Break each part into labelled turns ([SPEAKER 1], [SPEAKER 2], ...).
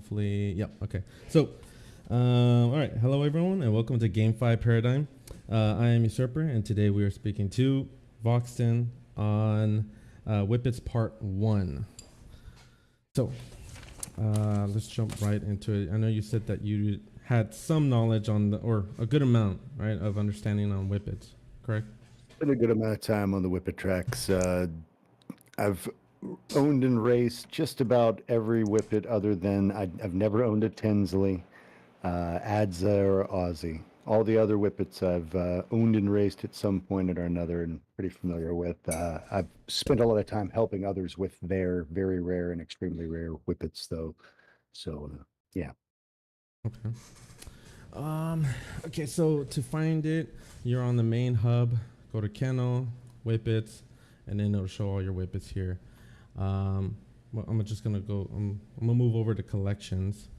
[SPEAKER 1] hopefully, yep, okay. So, all right, hello everyone, and welcome to Game 5 Paradigm. I am Usurper, and today we are speaking to Voxton on Whippets Part 1. So, let's jump right into it. I know you said that you had some knowledge on or a good amount, right, of understanding on Whippets, correct?
[SPEAKER 2] Spent a good amount of time on the Whippet tracks. I've owned and raced just about every Whippet other than I've never owned a Tinsley, Adza, or Aussie. All the other Whippets I've owned and raced at some point or another and pretty familiar with. I've spent a lot of time helping others with their very rare and extremely rare Whippets, though. So, yeah.
[SPEAKER 1] Okay. Okay, so to find it, you're on the main hub. Go to Kennel, Whippets, and then it'll show all your Whippets here. Well, I'm just gonna go. I'm gonna move over to collections,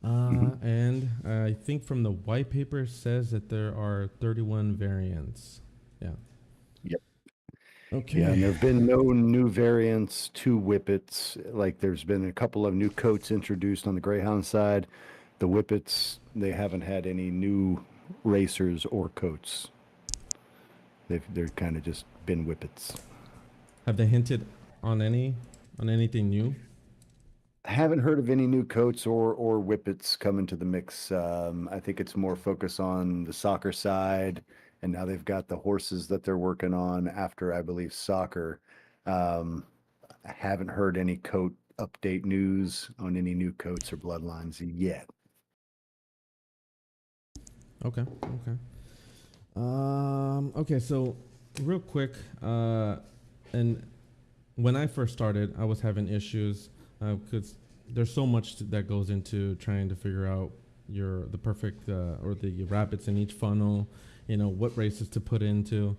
[SPEAKER 1] and I think from the white paper it says that there are 31 variants. Yeah.
[SPEAKER 2] Yep.
[SPEAKER 1] Okay.
[SPEAKER 2] Yeah, and there have been no new variants to Whippets. Like there's been a couple of new coats introduced on the Greyhound side. The Whippets, they haven't had any new racers or coats. They're kind of just been Whippets.
[SPEAKER 1] Have they hinted on anything new?
[SPEAKER 2] I haven't heard of any new coats or Whippets coming to the mix. I think it's more focus on the soccer side, and now they've got the horses that they're working on after, I believe, soccer. I haven't heard any coat update news on any new coats or bloodlines yet.
[SPEAKER 1] Okay. Okay. Okay. So real quick, and when I first started, I was having issues because there's so much that goes into trying to figure out the perfect or the rabbits in each funnel. You know what races to put into.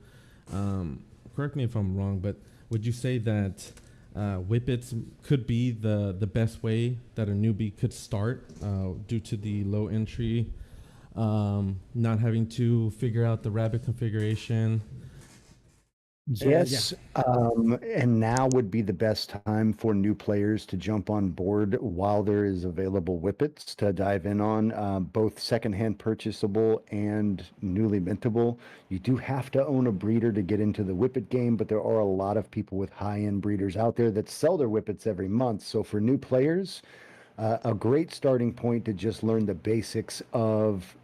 [SPEAKER 1] Correct me if I'm wrong, but would you say that Whippets could be the best way that a newbie could start due to the low entry, not having to figure out the rabbit configuration?
[SPEAKER 2] Yes, and now would be the best time for new players to jump on board while there is available Whippets to dive in on, both secondhand purchasable and newly mintable. You do have to own a breeder to get into the Whippet game, but there are a lot of people with high-end breeders out there that sell their Whippets every month. So for new players, a great starting point to just learn the basics of,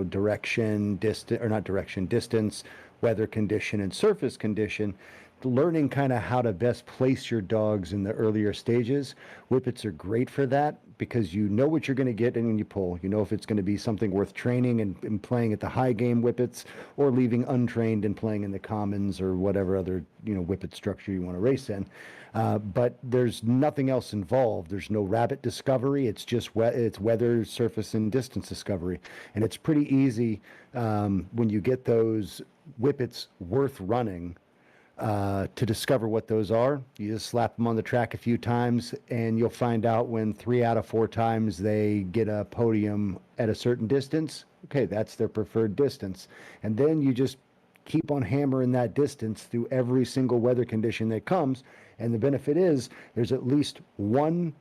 [SPEAKER 2] direction, distance, or not direction, distance, weather condition, and surface condition, learning kind of how to best place your dogs in the earlier stages. Whippets are great for that because you know what you're going to get and when you pull. You know if it's going to be something worth training and playing at the high game Whippets or leaving untrained and playing in the commons or whatever other, Whippet structure you want to race in. But there's nothing else involved. There's no rabbit discovery. It's just it's weather, surface, and distance discovery. And it's pretty easy when you get those Whippets worth running to discover what those are. You just slap them on the track a few times, and you'll find out when 3 out of 4 times they get a podium at a certain distance. Okay, that's their preferred distance. And then you just keep on hammering that distance through every single weather condition that comes. And the benefit is there's at least one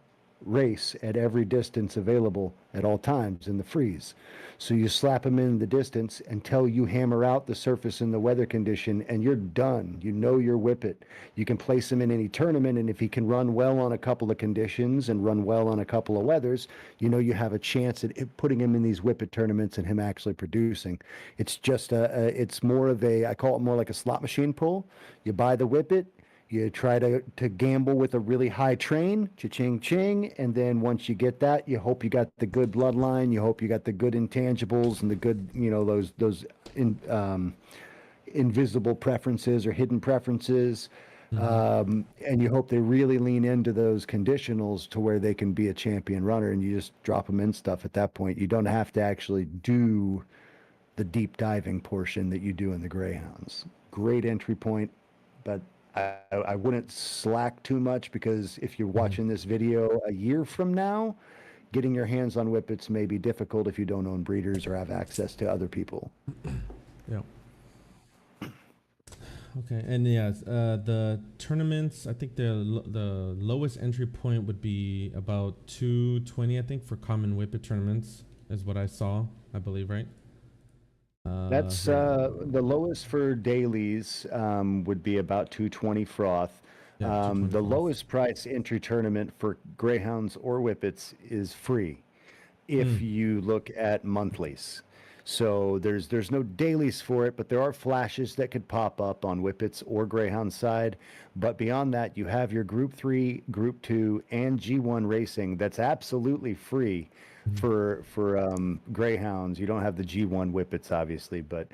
[SPEAKER 2] race at every distance available at all times in the freeze. So you slap them in the distance until you hammer out the surface and the weather condition, and you're done. You know your Whippet. You can place him in any tournament, and if he can run well on a couple of conditions and run well on a couple of weathers, you have a chance at putting him in these Whippet tournaments and him actually producing. It's just it's more of I call it more like a slot machine pull. You buy the Whippet, you try to gamble with a really high train, cha-ching ching, and then once you get that, you hope you got the good bloodline, you hope you got the good intangibles and the good, those invisible preferences or hidden preferences, and you hope they really lean into those conditionals to where they can be a champion runner, and you just drop them in stuff at that point. You don't have to actually do the deep diving portion that you do in the Greyhounds. Great entry point, but I wouldn't slack too much because if you're watching this video a year from now, getting your hands on Whippets may be difficult if you don't own breeders or have access to other people.
[SPEAKER 1] Yeah. Okay, and yes, the tournaments. I think the lowest entry point would be about 220. I think for common whippet tournaments is what I saw. I believe, right?
[SPEAKER 2] That's
[SPEAKER 1] Here,
[SPEAKER 2] the lowest for dailies would be about 220 froth.
[SPEAKER 1] yeah, 220
[SPEAKER 2] The
[SPEAKER 1] for us.
[SPEAKER 2] lowest price entry tournament for greyhounds or whippets is free if
[SPEAKER 1] Mm.
[SPEAKER 2] you look at monthlies. So there's no dailies for it, but there are flashes that could pop up on Whippets or Greyhound side. But beyond that, you have your Group 3, Group 2, and G1 racing that's absolutely free
[SPEAKER 1] Mhm.
[SPEAKER 2] for Greyhounds. You don't have the G1 Whippets, obviously, but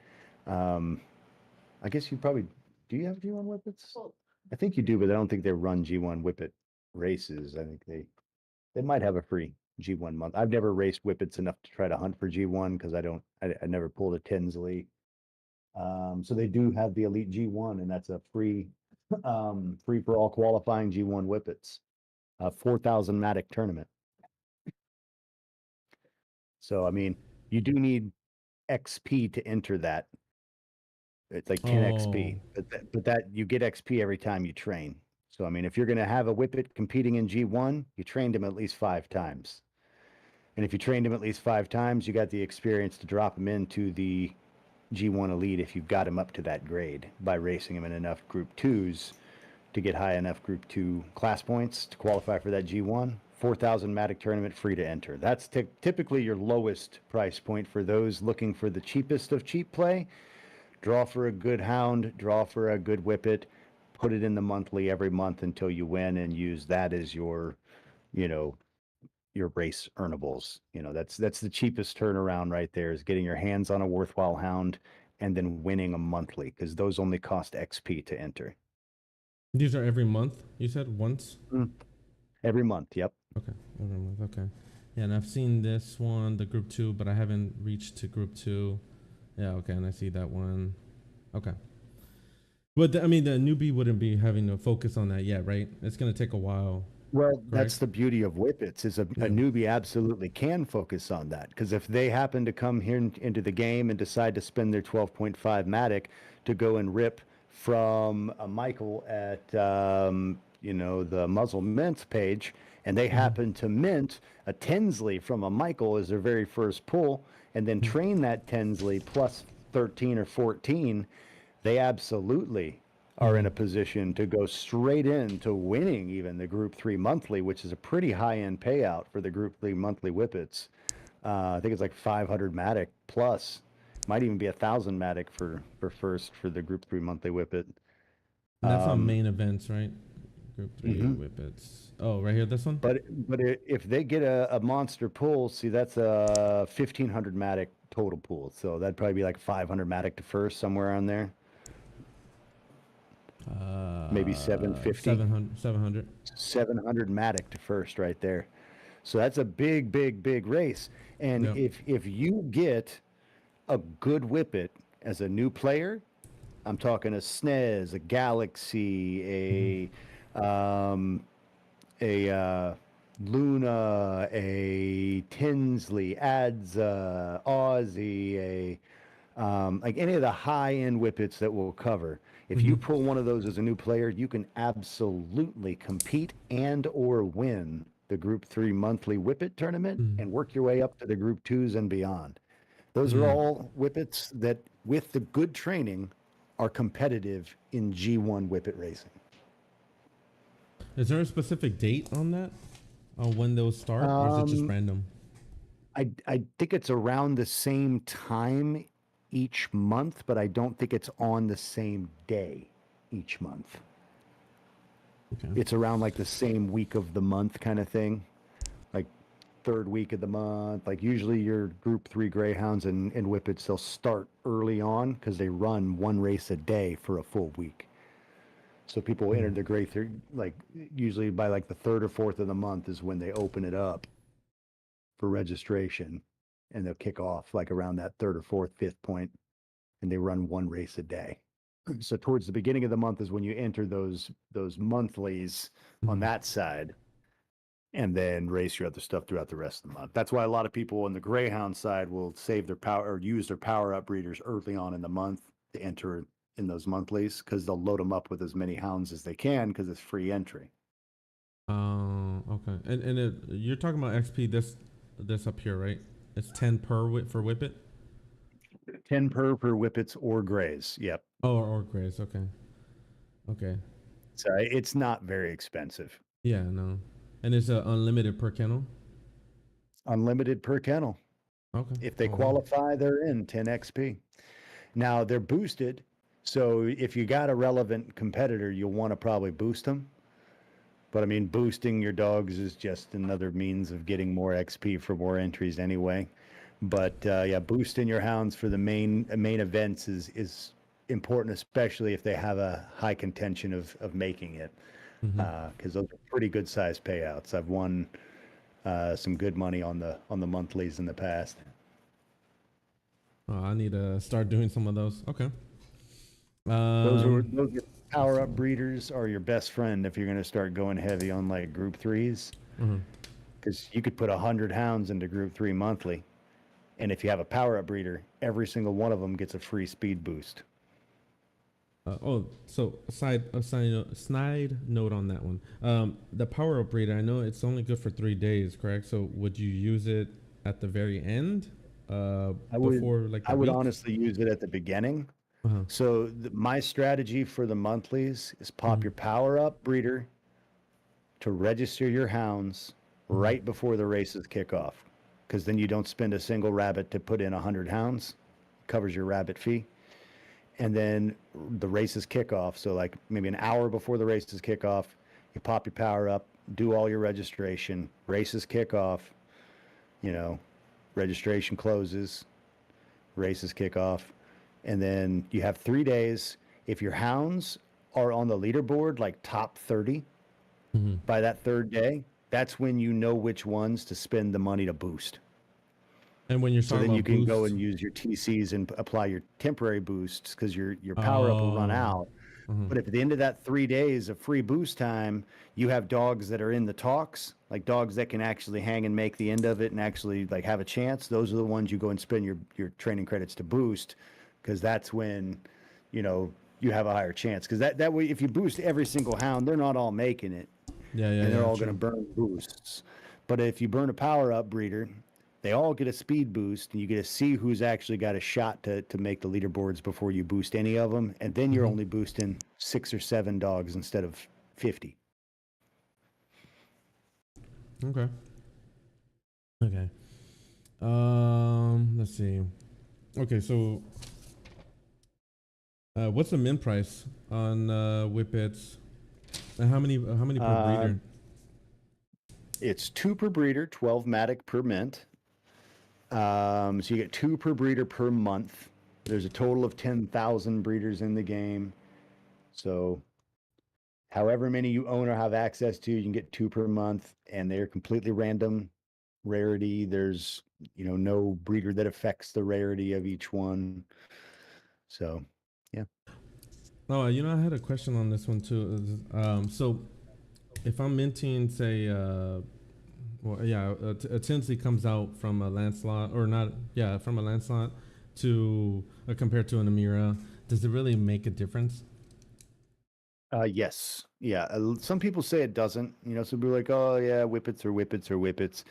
[SPEAKER 2] um, I guess you probably do. You have G1 Whippets? I think you do, but I don't think they run G1 Whippet races. I think they might have a free G1 month. I've never raced Whippets enough to try to hunt for G1 because I never pulled a Tinsley. So they do have the Elite G1, and that's a free for all qualifying G1 Whippets, 4,000 Matic tournament. So, I mean, you do need XP to enter that. It's like 10
[SPEAKER 1] Oh,
[SPEAKER 2] XP, but that you get XP every time you train. So, I mean, if you're going to have a Whippet competing in G1, you trained him at least 5 times. And if you trained him at least 5 times, you got the experience to drop him into the G1 Elite if you've got him up to that grade by racing him in enough Group 2s to get high enough Group 2 class points to qualify for that G1. 4,000 Matic tournament free to enter. That's typically your lowest price point for those looking for the cheapest of cheap play. Draw for a good hound, draw for a good whippet, put it in the monthly every month until you win and use that as you know, your race earnables. That's the cheapest turnaround right there is getting your hands on a worthwhile hound and then winning a monthly because those only cost XP to enter.
[SPEAKER 1] these are every month. You said once.
[SPEAKER 2] Mm. Every month. Yep.
[SPEAKER 1] Okay, every month. Okay, yeah, and I've seen this one, the group two, but I haven't reached to group two. Yeah, okay, and I see that one. Okay, but I mean, the newbie wouldn't be having to focus on that yet, right? It's gonna take a while,
[SPEAKER 2] Well, that's
[SPEAKER 1] correct?
[SPEAKER 2] the beauty of Whippets is a
[SPEAKER 1] Yeah.
[SPEAKER 2] newbie absolutely can focus on that because if they happen to come here into the game and decide to spend their 12.5 Matic to go and rip from a Michael at the muzzle mint page, and they
[SPEAKER 1] Mm-hmm.
[SPEAKER 2] happen to mint a Tinsley from a Michael as their very first pull, and then train that Tinsley plus 13 or 14, they absolutely are in
[SPEAKER 1] Mm-hmm.
[SPEAKER 2] a position to go straight into winning even the Group 3 monthly, which is a pretty high end payout for the Group 3 monthly Whippets. I think it's like 500 Matic plus, might even be 1,000 Matic for first for the Group 3 monthly Whippet.
[SPEAKER 1] And that's on
[SPEAKER 2] Um,
[SPEAKER 1] main events, right? Group three
[SPEAKER 2] mhm.
[SPEAKER 1] whippets. Oh, right here, this one.
[SPEAKER 2] If they get a monster pull, see that's a 1,500 Matic total pool. So that'd probably be like 500 Matic to first, somewhere around there, maybe 750.
[SPEAKER 1] 700, 700.
[SPEAKER 2] 700 Matic to first right there. So that's a big, big, big race. And
[SPEAKER 1] Yep.
[SPEAKER 2] if you get a good Whippet as a new player, I'm talking a Snezh, a
[SPEAKER 1] Mm-hmm.
[SPEAKER 2] Galaxy, a Luna, a Tinsley, Adza, Aussie, like any of the high end whippets that we'll cover. If
[SPEAKER 1] Mm-hmm.
[SPEAKER 2] you pull one of those as a new player, you can absolutely compete and or win the Group 3 monthly whippet tournament and work your way up to the Group 2s and beyond. Those are
[SPEAKER 1] Mm-hmm.
[SPEAKER 2] all whippets that, with the good training, are competitive in G1 whippet racing.
[SPEAKER 1] Is there a specific date on that? On when those start, or is it just
[SPEAKER 2] Um,
[SPEAKER 1] random?
[SPEAKER 2] I think it's around the same time each month, but I don't think it's on the same day each month.
[SPEAKER 1] Okay.
[SPEAKER 2] It's around like the same week of the month kind of thing, like third week of the month. Like usually your Group 3 Greyhounds and Whippets, they'll start early on because they run one race a day for a full week. So people enter
[SPEAKER 1] Mm.
[SPEAKER 2] the Grey 3, like usually by like the third or fourth of the month is when they open it up for registration, and they'll kick off like around that third or fourth, fifth point, and they run one race a day. So towards the beginning of the month is when you enter those monthlies on
[SPEAKER 1] Mm.
[SPEAKER 2] that side, and then race your other stuff throughout the rest of the month. That's why a lot of people on the Greyhound side will save their power or use their power up breeders early on in the month to enter in those monthlies because they'll load them up with as many hounds as they can because it's free entry.
[SPEAKER 1] Okay. And you're talking about XP this up here, right? It's 10 per for Whippet.
[SPEAKER 2] 10 per Whippets or Grays. Yep.
[SPEAKER 1] Oh, or Grays. Okay. Okay.
[SPEAKER 2] So it's not very expensive.
[SPEAKER 1] Yeah. No. And it's unlimited per kennel.
[SPEAKER 2] Unlimited per kennel.
[SPEAKER 1] Okay.
[SPEAKER 2] If they
[SPEAKER 1] Wow.
[SPEAKER 2] qualify, they're in 10 XP. Now they're boosted. So if you got a relevant competitor, you'll want to probably boost them. But I mean, boosting your dogs is just another means of getting more XP for more entries anyway. But yeah, boosting your hounds for the main events is important, especially if they have a high contention of making it, because those are pretty good sized payouts. I've won some good money on the monthlies in the past.
[SPEAKER 1] Oh, I need to start doing some of those. Okay.
[SPEAKER 2] Those are power up breeders are your best friend if you're going to start going heavy on like group threes, because you could put 100 hounds into group 3 monthly, and if you have a power up breeder, every single one of them gets a free speed boost.
[SPEAKER 1] So side note on that one. The power up breeder, I know it's only good for 3 days, correct? So would you use it at the very end? I would
[SPEAKER 2] honestly use it at the beginning. So my strategy for the monthlies is pop your power up breeder to register your hounds right before the races kick off, because then you don't spend a single rabbit to put in 100 hounds. It covers your rabbit fee. And then the races kick off. So like maybe an hour before the races kick off, you pop your power up, do all your registration, races kick off, registration closes, races kick off. And then you have 3 days. If your hounds are on the leaderboard, like top 30 by that third day, that's when you know which ones to spend the money to boost.
[SPEAKER 1] And when you're
[SPEAKER 2] so then you can go and use your TCs and apply your temporary boosts, because your power up will run out. But if at the end of that 3 days of free boost time, you have dogs that are in the talks, like dogs that can actually hang and make the end of it and actually like have a chance, those are the ones you go and spend your training credits to boost, because that's when you have a higher chance. Because that way, if you boost every single hound, they're not all making it. And they're all going to burn boosts. But if you burn a power up breeder, they all get a speed boost, and you get to see who's actually got a shot to make the leaderboards before you boost any of them. And then you're only boosting 6 or 7 dogs instead of 50.
[SPEAKER 1] Okay. Let's see. Okay, so what's the min price on Whippets? And how many per breeder?
[SPEAKER 2] It's 2 per breeder, 12 matic per mint. So you get 2 per breeder per month. There's a total of 10,000 breeders in the game. So however many you own or have access to, you can get 2 per month, and they're completely random rarity. There's, no breeder that affects the rarity of each one. So, yeah.
[SPEAKER 1] Oh, I had a question on this one too. So if I'm minting, say, a Tinsley comes out from a Lancelot, or not, from a Lancelot to compared to an Amira, does it really make a difference?
[SPEAKER 2] Yes. Yeah. Some people say it doesn't. Some people are like, oh, yeah, Whippets or Whippets or Whippets.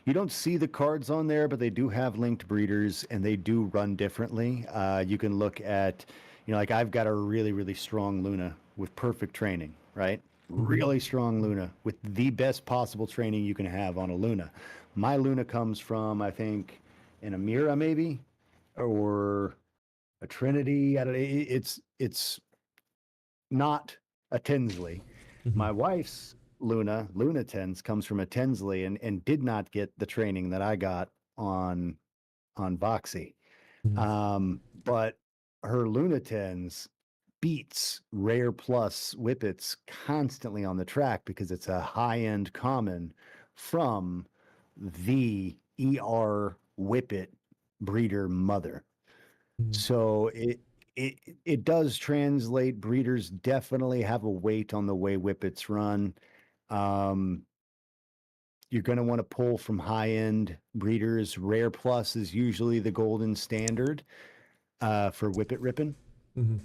[SPEAKER 2] You don't see the cards on there, but they do have linked breeders, and they do run differently. You can look at, like I've got a really, really strong Luna with perfect training, right? Really strong Luna with the best possible training you can have on a Luna. My Luna comes from, I think, an Amira maybe, or a Trinity. I don't know. It's not a Tinsley. My wife's Luna 10s comes from a Tinsley, and did not get the training that I got on Voxy. But her Luna 10s beats rare plus Whippets constantly on the track, because it's a high-end common from the ER Whippet breeder mother. So it does translate. Breeders definitely have a weight on the way Whippets run. You're going to want to pull from high-end breeders. Rare plus is usually the golden standard for Whippet ripping.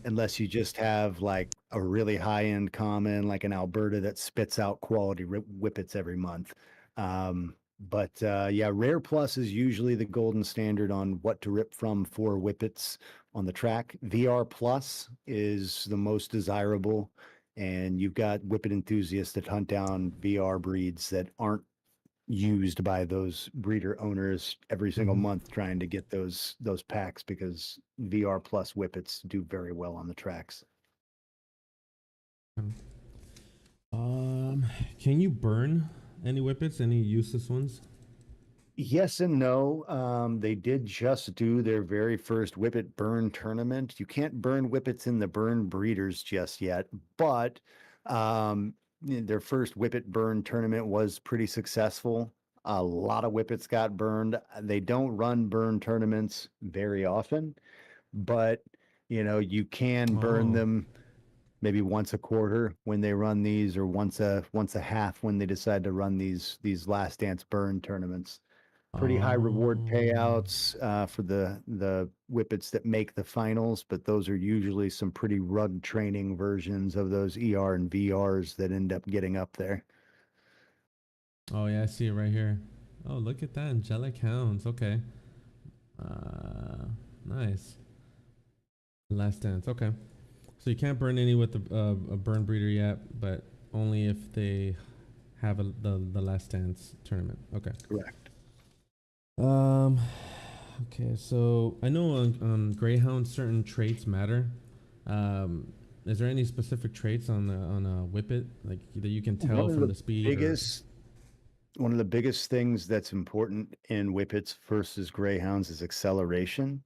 [SPEAKER 2] unless you just have like a really high end common, like an Alberta that spits out quality Whippets every month. Yeah, Rare Plus is usually the golden standard on what to rip from for Whippets on the track. VR Plus is the most desirable, and you've got Whippet enthusiasts that hunt down VR breeds that aren't used by those breeder owners every single month trying to get those packs because VR Plus Whippets do very well on the tracks.
[SPEAKER 1] Can you burn any Whippets? Any useless ones?
[SPEAKER 2] Yes and no. They did just do their very first Whippet burn tournament. You can't burn Whippets in the burn breeders just yet, but their first Whippet burn tournament was pretty successful. A lot of Whippets got burned. They don't run burn tournaments very often, but you can burn them maybe once a quarter when they run these, or once a half when they decide to run these last dance burn tournaments. Pretty high reward payouts for the Whippets that make the finals, but those are usually some pretty rug training versions of those ER and VRs that end up getting up there.
[SPEAKER 1] Oh yeah, I see it right here. Oh, look at that, angelic hounds. Okay, nice. Last dance. Okay, so you can't burn any with a burn breeder yet, but only if they have the last dance tournament. Okay,
[SPEAKER 2] correct.
[SPEAKER 1] Okay, so I know on greyhound certain traits matter. Is there any specific traits on a Whippet like that you can tell from the speed?
[SPEAKER 2] One of the biggest things that's important in Whippets versus greyhounds is acceleration.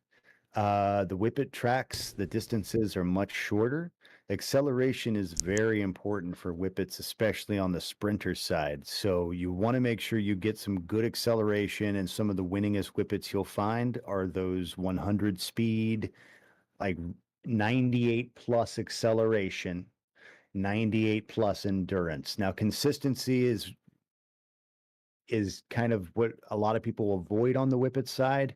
[SPEAKER 2] The Whippet tracks, the distances are much shorter. Acceleration is very important for Whippets, especially on the sprinter side. So you want to make sure you get some good acceleration, and some of the winningest Whippets you'll find are those 100 speed, like 98 plus acceleration, 98 plus endurance. Now, consistency is kind of what a lot of people avoid on the Whippet side.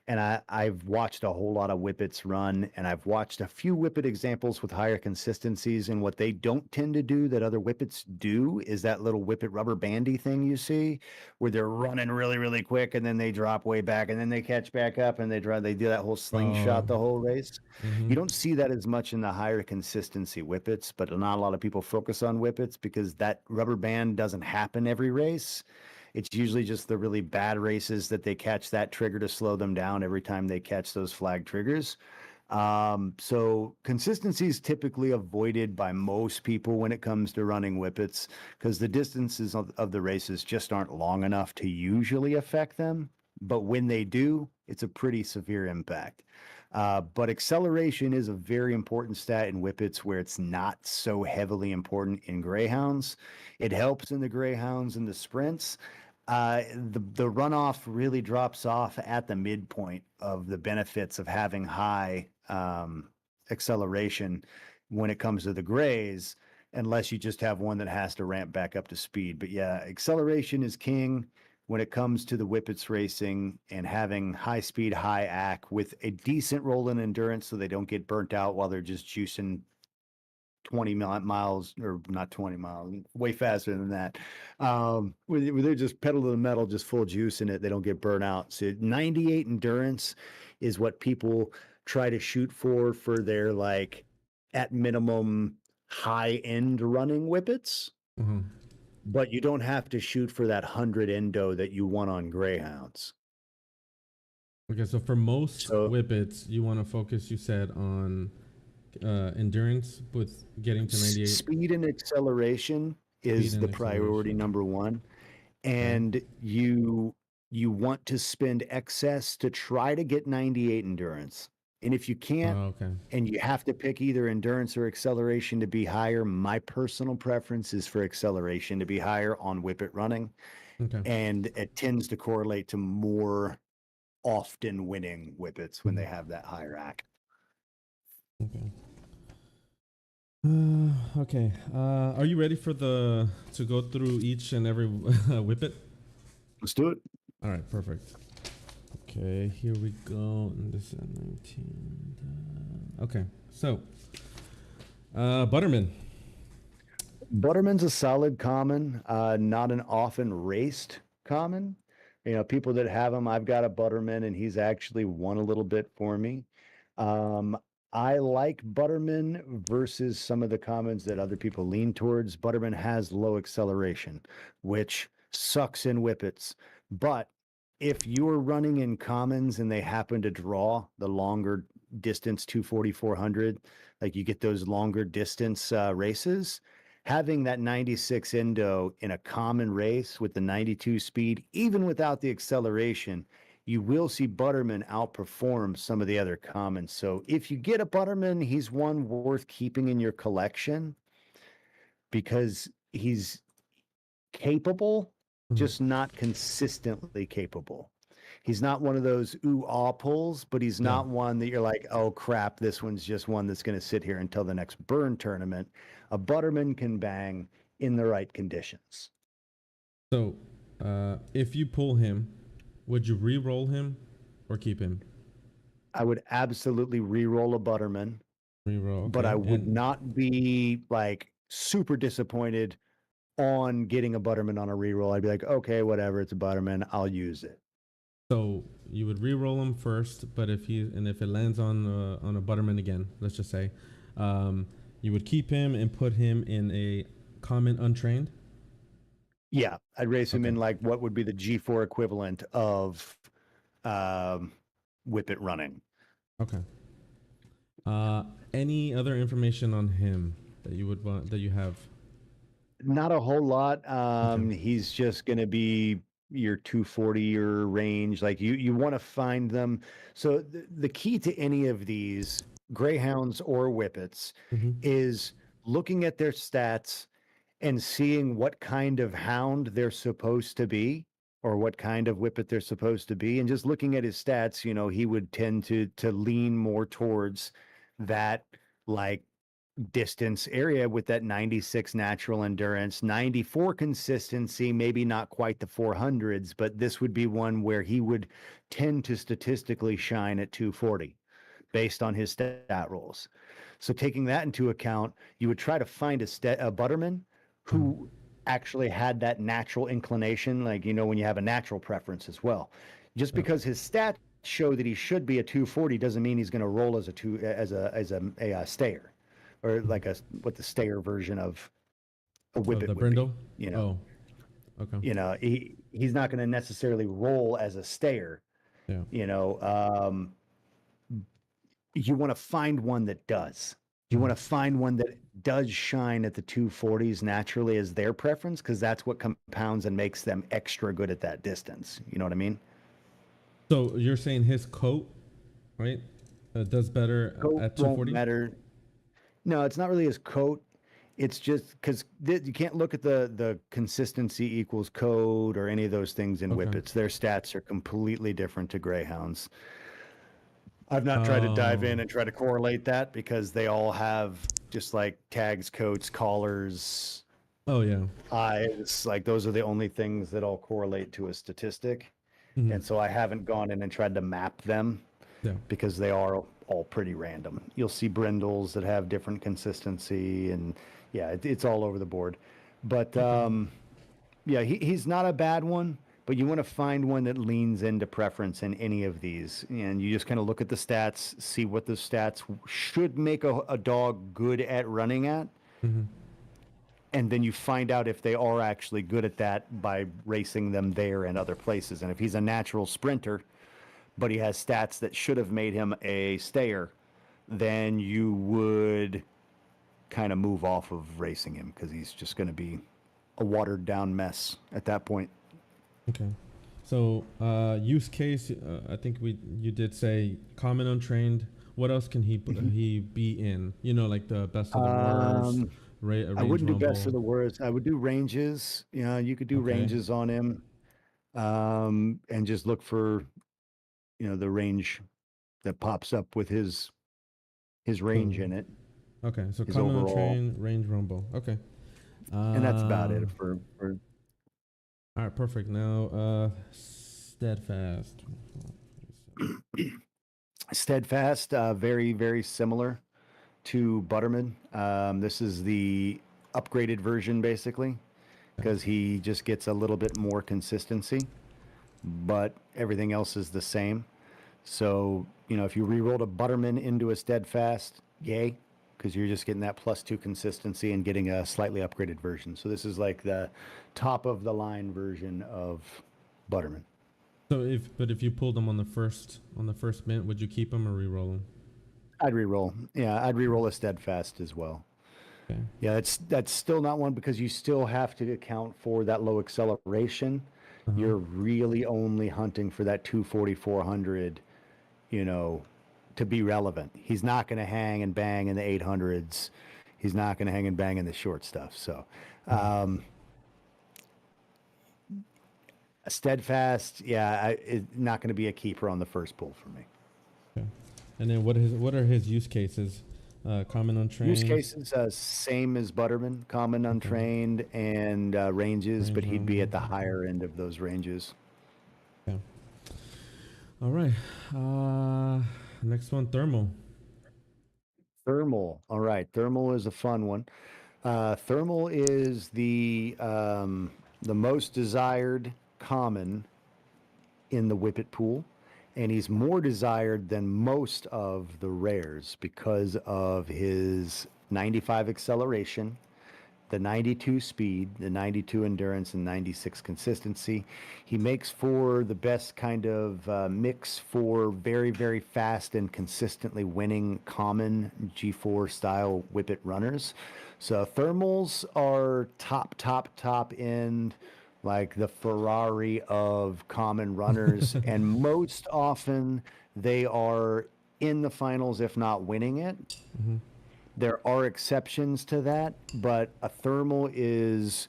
[SPEAKER 2] And I've watched a whole lot of Whippets run, and I've watched a few Whippet examples with higher consistencies. And what they don't tend to do that other Whippets do is that little Whippet rubber bandy thing you see, where they're running really, really quick, and then they drop way back, and then they catch back up, and they do that whole slingshot the whole race. You don't see that as much in the higher consistency Whippets, but not a lot of people focus on Whippets because that rubber band doesn't happen every race. It's usually just the really bad races that they catch that trigger to slow them down every time they catch those flag triggers. So consistency is typically avoided by most people when it comes to running Whippets because the distances of the races just aren't long enough to usually affect them. But when they do, it's a pretty severe impact. But acceleration is a very important stat in Whippets where it's not so heavily important in Greyhounds. It helps in the Greyhounds and the sprints. The runoff really drops off at the midpoint of the benefits of having high acceleration when it comes to the Greys, unless you just have one that has to ramp back up to speed. But yeah, acceleration is king when it comes to the Whippets racing, and having high speed, high AC with a decent roll in endurance so they don't get burnt out while they're just juicing 20 miles, or not 20 miles, way faster than that. Where they're just pedal to the metal, just full juice in it. They don't get burnt out. So 98 endurance is what people try to shoot for their, like, at minimum high end running Whippets. But you don't have to shoot for that 100 endo that you want on Greyhounds.
[SPEAKER 1] Okay, so for most Whippets, you want to focus, you said, on endurance with getting to 98.
[SPEAKER 2] Speed and acceleration is the priority number one. And you want to spend excess to try to get 98 endurance. And if you can't, and you have to pick either endurance or acceleration to be higher, my personal preference is for acceleration to be higher on Whippet running. And it tends to correlate to more often winning Whippets when they have that higher AC.
[SPEAKER 1] Okay. Are you ready for to go through each and every Whippet?
[SPEAKER 2] Let's do it.
[SPEAKER 1] All right, perfect. Okay, here we go. And this is 19. Okay, so Butterman.
[SPEAKER 2] Butterman's a solid common, not an often raced common. You know, people that have him, I've got a Butterman and he's actually won a little bit for me. Um, I like Butterman versus some of the commons that other people lean towards. Butterman has low acceleration, which sucks in Whippets. But if you're running in commons and they happen to draw the longer distance 240, 400, like you get those longer distance races, having that 96 endo in a common race with the 92 speed, even without the acceleration, you will see Butterman outperform some of the other commons. So if you get a Butterman, he's one worth keeping in your collection because he's capable, just not consistently capable. He's not one of those ooh ah pulls, but he's
[SPEAKER 1] Yeah.
[SPEAKER 2] not one that you're like, oh crap, this one's just one that's going to sit here until the next burn tournament. A Butterman can bang in the right conditions.
[SPEAKER 1] So, if you pull him, would you re-roll him or keep him?
[SPEAKER 2] I would absolutely re-roll a Butterman,
[SPEAKER 1] Re-roll,
[SPEAKER 2] but I
[SPEAKER 1] okay.
[SPEAKER 2] would
[SPEAKER 1] And
[SPEAKER 2] not be like super disappointed on getting a Butterman on a re-roll. I'd be like, okay, whatever, it's a Butterman, I'll use it.
[SPEAKER 1] so you would re-roll him first, but if it lands on a Butterman again, let's just say, you would keep him and put him in a common untrained.
[SPEAKER 2] Yeah, I'd race him
[SPEAKER 1] Okay.
[SPEAKER 2] in like what would be the G4 equivalent of Whippet running.
[SPEAKER 1] Okay. Any other information on him that you would want that you have?
[SPEAKER 2] Not a whole lot.
[SPEAKER 1] Okay.
[SPEAKER 2] He's just going to be your 240 year range. Like you want to find them. So the key to any of these greyhounds or whippets
[SPEAKER 1] Mm-hmm.
[SPEAKER 2] is looking at their stats and seeing what kind of hound they're supposed to be or what kind of whippet they're supposed to be. And just looking at his stats, you know, he would tend to lean more towards that like distance area with that 96 natural endurance, 94 consistency, maybe not quite the 400s, but this would be one where he would tend to statistically shine at 240 based on his stat rolls. So taking that into account, you would try to find a Butterman who actually had that natural inclination, like you know when you have a natural preference as well. Just
[SPEAKER 1] Yeah.
[SPEAKER 2] because his stats show that he should be a 240 doesn't mean he's going to roll as a two as a stayer, or like a what the stayer version of a
[SPEAKER 1] Of
[SPEAKER 2] Whippet
[SPEAKER 1] the
[SPEAKER 2] would be.
[SPEAKER 1] brindle. Oh. Okay.
[SPEAKER 2] He's not going to necessarily roll as a stayer.
[SPEAKER 1] Yeah.
[SPEAKER 2] You know, you want to find one that does. You
[SPEAKER 1] Mhm.
[SPEAKER 2] want to find one that does shine at the 240s naturally as their preference because that's what compounds and makes them extra good at that distance. You know what I mean?
[SPEAKER 1] So you're saying his coat, right, does better
[SPEAKER 2] Coat
[SPEAKER 1] at
[SPEAKER 2] won't
[SPEAKER 1] 240?
[SPEAKER 2] matter. No, it's not really his coat. It's just because you can't look at the consistency equals code or any of those things in
[SPEAKER 1] Okay.
[SPEAKER 2] Whippets. Their stats are completely different to Greyhounds. I've not tried to dive
[SPEAKER 1] Oh.
[SPEAKER 2] in and try to correlate that because they all have just like tags, coats, collars,
[SPEAKER 1] Oh yeah.
[SPEAKER 2] eyes. Like those are the only things that all correlate to a statistic.
[SPEAKER 1] Hmm.
[SPEAKER 2] And so I haven't gone in and tried to map them
[SPEAKER 1] Yeah.
[SPEAKER 2] because they are all pretty random. You'll see brindles that have different consistency and yeah, it's all over the board. But
[SPEAKER 1] Okay.
[SPEAKER 2] yeah, he's not a bad one, but you want to find one that leans into preference in any of these. And you just kind of look at the stats, see what the stats should make a dog good at running at.
[SPEAKER 1] Hmm.
[SPEAKER 2] And then you find out if they are actually good at that by racing them there and other places. And if he's a natural sprinter, but he has stats that should have made him a stayer, then you would kind of move off of racing him because he's just going to be a watered down mess at that point.
[SPEAKER 1] Okay. So use case, I think you did say common untrained. What else can he be in? You know, like the best of the worst,
[SPEAKER 2] Um, I
[SPEAKER 1] range
[SPEAKER 2] wouldn't do best of
[SPEAKER 1] rumble.
[SPEAKER 2] the worst. I would do ranges. You know, you could do
[SPEAKER 1] Okay.
[SPEAKER 2] ranges on him, and just look for the range that pops up with his range
[SPEAKER 1] So
[SPEAKER 2] in it,
[SPEAKER 1] okay. So
[SPEAKER 2] his
[SPEAKER 1] common
[SPEAKER 2] overall,
[SPEAKER 1] untrained, range rumble. Okay.
[SPEAKER 2] and that's about
[SPEAKER 1] Um.
[SPEAKER 2] it for
[SPEAKER 1] All right. Perfect. Now, steadfast.
[SPEAKER 2] Steadfast, very, very similar to Butterman. This is the upgraded version, basically, because he just gets a little bit more consistency, but everything else is the same. So, if you re-rolled a Butterman into a Steadfast, yay, because you're just getting that +2 consistency and getting a slightly upgraded version. So this is like the top of the line version of Butterman.
[SPEAKER 1] So if you pulled them on the first mint, would you keep them or re-roll them?
[SPEAKER 2] I'd re-roll. Yeah, I'd re-roll a Steadfast as well.
[SPEAKER 1] Okay.
[SPEAKER 2] Yeah, that's still not one because you still have to account for that low acceleration. You're really only hunting for that 240, 400, to be relevant. He's not going to hang and bang in the 800s. He's not going to hang and bang in the short stuff. So, a Steadfast, yeah, is not going to be a keeper on the first pull for me.
[SPEAKER 1] Okay. And then what are his use cases? Common, untrained.
[SPEAKER 2] Use cases same as Butterman, common, untrained, and ranges, but he'd be at the higher end of those ranges.
[SPEAKER 1] Okay. All right. Next one, thermal.
[SPEAKER 2] Thermal. All right, thermal is a fun one. Thermal is the most desired common in the Whippet pool, and he's more desired than most of the rares because of his 95 acceleration, the 92 speed, the 92 endurance, and 96 consistency. He makes for the best kind of mix for very, very fast and consistently winning common G4 style Whippet runners. So thermals are top end, like the Ferrari of common runners. And most often they are in the finals, if not winning it.
[SPEAKER 1] Mm-hmm.
[SPEAKER 2] There are exceptions to that, but a thermal is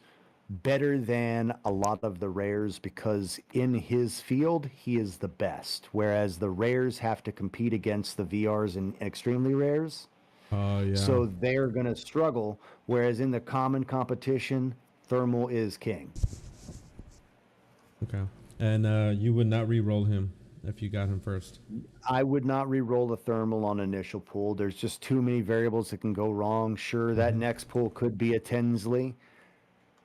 [SPEAKER 2] better than a lot of the rares because in his field, he is the best. Whereas the rares have to compete against the VRs and extremely rares.
[SPEAKER 1] Yeah.
[SPEAKER 2] So they're going to struggle. Whereas in the common competition, thermal is king.
[SPEAKER 1] Okay. And you would not re-roll him if you got him first?
[SPEAKER 2] I would not re-roll the thermal on initial pull. There's just too many variables that can go wrong. Sure, that next pull could be a Tinsley,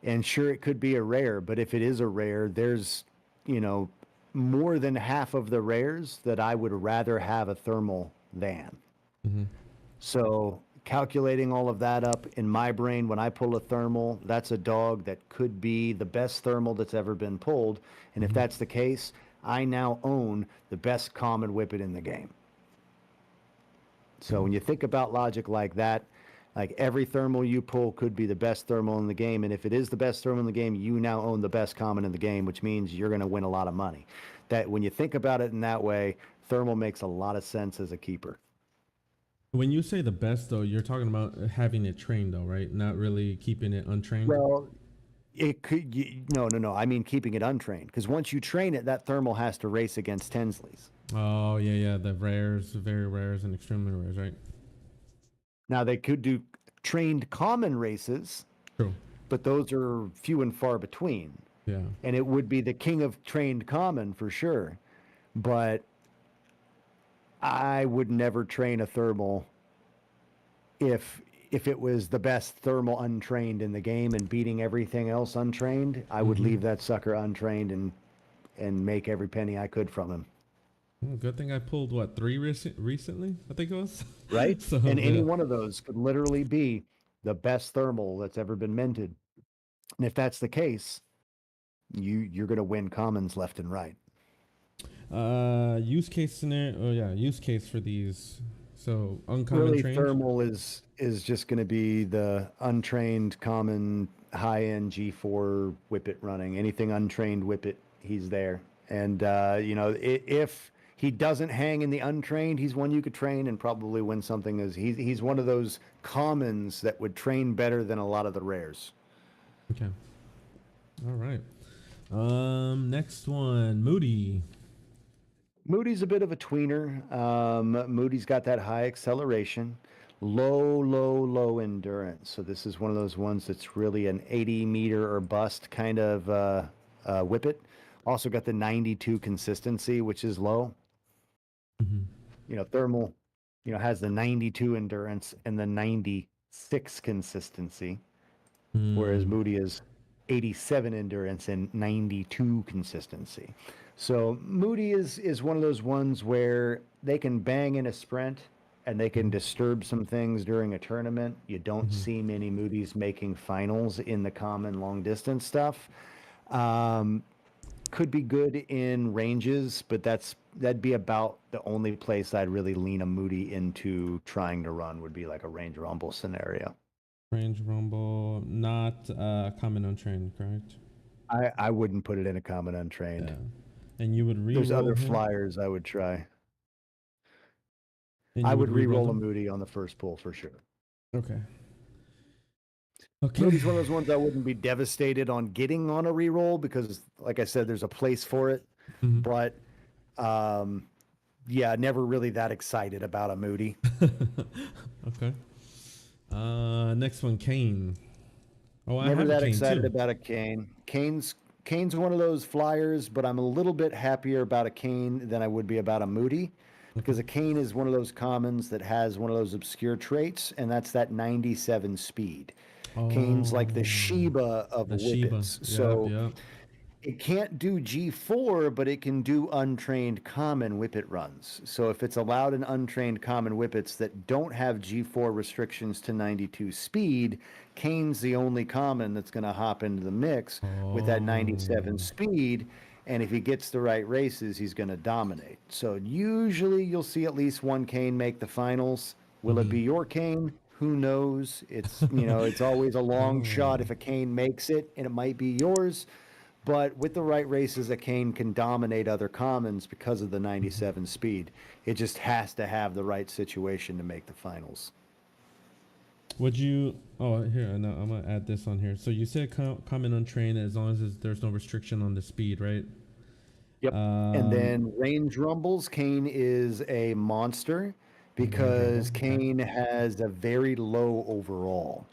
[SPEAKER 2] and sure, it could be a rare. But if it is a rare, there's, more than half of the rares that I would rather have a thermal than.
[SPEAKER 1] Mm-hmm.
[SPEAKER 2] So calculating all of that up in my brain, when I pull a thermal, that's a dog that could be the best thermal that's ever been pulled. And if that's the case, I now own the best common Whippet in the game. So when you think about logic like that, like every thermal you pull could be the best thermal in the game. And if it is the best thermal in the game, you now own the best common in the game, which means you're going to win a lot of money. That when you think about it in that way, thermal makes a lot of sense as a keeper.
[SPEAKER 1] When you say the best, though, you're talking about having it trained, though, right? Not really keeping it untrained?
[SPEAKER 2] Well, it could, no. I mean, keeping it untrained. Because once you train it, that thermal has to race against Tinsley's.
[SPEAKER 1] Oh, yeah. The rares, very rares, and extremely rares, right?
[SPEAKER 2] Now, they could do trained common races.
[SPEAKER 1] True.
[SPEAKER 2] But those are few and far between.
[SPEAKER 1] Yeah.
[SPEAKER 2] And it would be the king of trained common for sure. But I would never train a thermal if it was the best thermal untrained in the game and beating everything else untrained. I would leave that sucker untrained and make every penny I could from him.
[SPEAKER 1] Good thing I pulled, 3 recently, I think it was?
[SPEAKER 2] Right?
[SPEAKER 1] So,
[SPEAKER 2] and any one of those could literally be the best thermal that's ever been minted. And if that's the case, you're going to win commons left and right.
[SPEAKER 1] Use case scenario. Oh, yeah. Use case for these. So uncommon
[SPEAKER 2] really
[SPEAKER 1] trained?
[SPEAKER 2] Thermal is just going to be the untrained common high-end G4 Whippet running. Anything untrained Whippet, he's there. And if he doesn't hang in the untrained, he's one you could train and probably win something. As he's one of those commons that would train better than a lot of the rares.
[SPEAKER 1] Okay. All right. Next one, Mooty.
[SPEAKER 2] Mooty's a bit of a tweener. Mooty's got that high acceleration, low endurance. So this is one of those ones that's really an 80 meter or bust kind of Whippet. Also got the 92 consistency, which is low.
[SPEAKER 1] Mm-hmm.
[SPEAKER 2] Thermal, has the 92 endurance and the 96 consistency, whereas
[SPEAKER 1] Mm.
[SPEAKER 2] Mooty is 87 endurance and 92 consistency. So Mooty is one of those ones where they can bang in a sprint and they can
[SPEAKER 1] Mm-hmm.
[SPEAKER 2] disturb some things during a tournament. You don't
[SPEAKER 1] Mm-hmm.
[SPEAKER 2] see many Mooties making finals in the common long distance stuff. Um, could be good in ranges, but that'd be about the only place I'd really lean a Mooty into trying to run would be like a range rumble scenario.
[SPEAKER 1] Range rumble, not common untrained, correct?
[SPEAKER 2] I wouldn't put it in a common untrained.
[SPEAKER 1] Yeah. And you would
[SPEAKER 2] There's
[SPEAKER 1] re-roll
[SPEAKER 2] other
[SPEAKER 1] him,
[SPEAKER 2] flyers I would try.
[SPEAKER 1] and
[SPEAKER 2] I
[SPEAKER 1] you would
[SPEAKER 2] would
[SPEAKER 1] re-roll
[SPEAKER 2] re-roll a
[SPEAKER 1] them.
[SPEAKER 2] Mooty on the first pull for sure.
[SPEAKER 1] Okay. Okay.
[SPEAKER 2] Moody's one of those ones I wouldn't be devastated on getting on a re-roll because, like I said, there's a place for it.
[SPEAKER 1] Mm-hmm.
[SPEAKER 2] But um, yeah, never really that excited about a Mooty.
[SPEAKER 1] Okay. Next one, Kane. Oh, I
[SPEAKER 2] Never
[SPEAKER 1] have a
[SPEAKER 2] that
[SPEAKER 1] Kane
[SPEAKER 2] excited
[SPEAKER 1] too.
[SPEAKER 2] about a Kane. Kane's one of those flyers, but I'm a little bit happier about a Kane than I would be about a Mooty
[SPEAKER 1] Okay.
[SPEAKER 2] because a Kane is one of those commons that has one of those obscure traits, and that's that 97 speed. Kane's like the
[SPEAKER 1] Oh,
[SPEAKER 2] Sheba of
[SPEAKER 1] the Sheba.
[SPEAKER 2] Whippets.
[SPEAKER 1] Yep,
[SPEAKER 2] So
[SPEAKER 1] yep.
[SPEAKER 2] it can't do G4, but it can do untrained common Whippet runs. So if it's allowed in untrained common Whippets that don't have G4 restrictions to 92 speed, Kane's the only common that's going to hop into the mix with that 97
[SPEAKER 1] Oh.
[SPEAKER 2] speed. And if he gets the right races, he's going to dominate. So usually you'll see at least one Kane make the finals. Will it
[SPEAKER 1] Mm-hmm.
[SPEAKER 2] be your Kane? Who knows? It's always a long shot
[SPEAKER 1] Oh.
[SPEAKER 2] if a Kane makes it, and it might be yours. But with the right races, a Kane can dominate other commons because of the
[SPEAKER 1] Mm-hmm.
[SPEAKER 2] 97 speed. It just has to have the right situation to make the finals.
[SPEAKER 1] Would you? Oh, here. No, I'm gonna add this on here. So you said common untrained as long as there's no restriction on the speed, right?
[SPEAKER 2] Yep. And
[SPEAKER 1] Um,
[SPEAKER 2] then range rumbles, Kane is a monster
[SPEAKER 1] range rumble.
[SPEAKER 2] because
[SPEAKER 1] Okay.
[SPEAKER 2] Kane has a very low overall.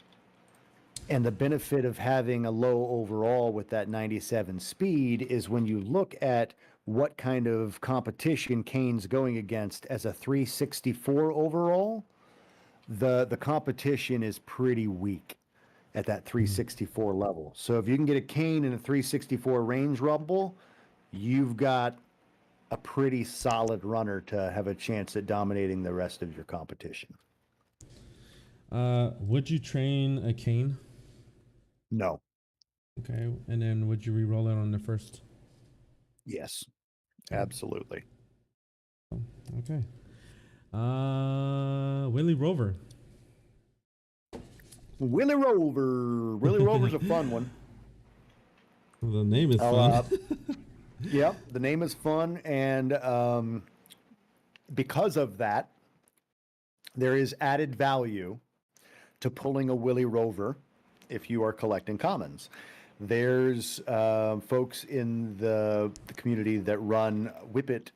[SPEAKER 2] And the benefit of having a low overall with that 97 speed is when you look at what kind of competition Kane's going against as a 364 overall, the competition is pretty weak at that
[SPEAKER 1] Mm-hmm.
[SPEAKER 2] 364 level. So if you can get a Kane in a 364 range rumble, you've got a pretty solid runner to have a chance at dominating the rest of your competition.
[SPEAKER 1] Would you train a cane?
[SPEAKER 2] No.
[SPEAKER 1] Okay, and then would you re-roll it on the first?
[SPEAKER 2] Yes.
[SPEAKER 1] Okay.
[SPEAKER 2] Absolutely.
[SPEAKER 1] Okay. Willyrover.
[SPEAKER 2] Willyrover. Willyrover's a fun one.
[SPEAKER 1] The name is
[SPEAKER 2] I'll,
[SPEAKER 1] fun.
[SPEAKER 2] Yep, the name is fun, and because of that, there is added value to pulling a Willy Rover if you are collecting commons. There's folks in the community that run Whippet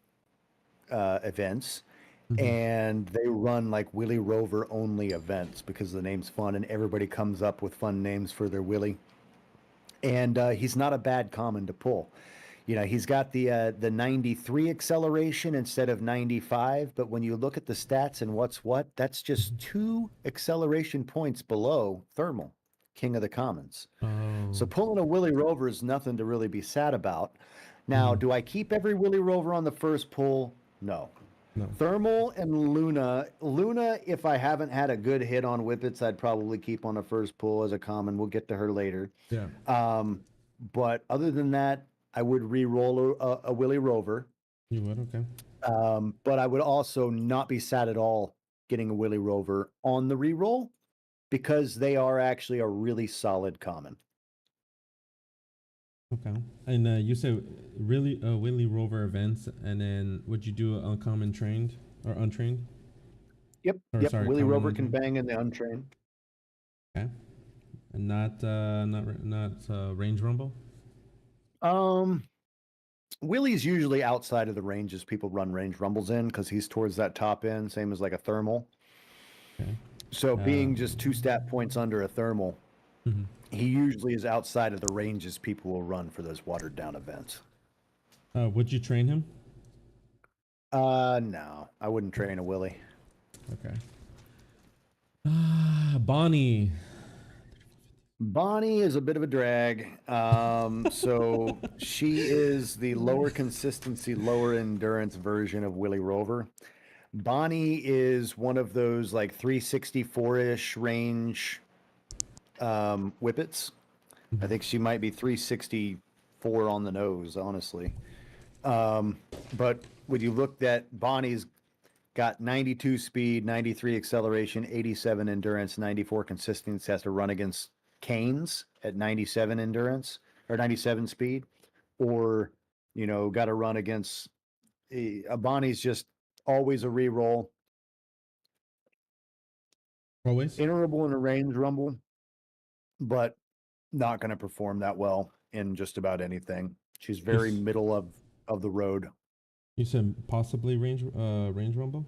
[SPEAKER 2] events,
[SPEAKER 1] Mm-hmm.
[SPEAKER 2] and they run like Willy Rover only events because the name's fun, and everybody comes up with fun names for their Willy. And he's not a bad common to pull. He's got the 93 acceleration instead of 95, but when you look at the stats and what's what, that's just 2 acceleration points below thermal, king of the commons.
[SPEAKER 1] Oh.
[SPEAKER 2] So pulling a Willy Rover is nothing to really be sad about. Now,
[SPEAKER 1] Mm-hmm.
[SPEAKER 2] do I keep every Willy Rover on the first pull? No.
[SPEAKER 1] No.
[SPEAKER 2] Thermal and Luna. Luna, if I haven't had a good hit on Whippets, I'd probably keep on the first pull as a common. We'll get to her later.
[SPEAKER 1] Yeah.
[SPEAKER 2] Um, but other than that, I would re-roll a Willy Rover.
[SPEAKER 1] You would. Okay.
[SPEAKER 2] But I would also not be sad at all getting a Willy Rover on the re-roll because they are actually a really solid common.
[SPEAKER 1] Okay. And you said really Willyrover events, and then would you do uncommon trained or untrained?
[SPEAKER 2] Yep,
[SPEAKER 1] Or
[SPEAKER 2] yep.
[SPEAKER 1] sorry,
[SPEAKER 2] Willy
[SPEAKER 1] common
[SPEAKER 2] Rover can
[SPEAKER 1] untrained.
[SPEAKER 2] bang in the untrained.
[SPEAKER 1] Okay. And not range rumble.
[SPEAKER 2] Um, Willie's usually outside of the ranges people run range rumbles in because he's towards that top end, same as like a thermal.
[SPEAKER 1] Okay.
[SPEAKER 2] So being just 2 stat
[SPEAKER 1] Um,
[SPEAKER 2] points under a thermal,
[SPEAKER 1] mhm.
[SPEAKER 2] he usually is outside of the ranges people will run for those watered down events.
[SPEAKER 1] Would you train him?
[SPEAKER 2] No, I wouldn't train a Willy.
[SPEAKER 1] Okay. Bonnie.
[SPEAKER 2] Bonnie is a bit of a drag. So she is the lower consistency, lower endurance version of Willyrover. Bonnie is one of those like 364-ish range Whippets. I think she might be 364 on the nose, honestly. But when you looked at Bonnie's got 92 speed, 93 acceleration, 87 endurance, 94 consistency, has to run against Kane's at 97 endurance or 97 speed, or, got to run against a Bonnie's just always a reroll,
[SPEAKER 1] Always.
[SPEAKER 2] interable in a range rumble, but not going to perform that well in just about anything. She's very
[SPEAKER 1] s-
[SPEAKER 2] middle of the road.
[SPEAKER 1] You said possibly range rumble.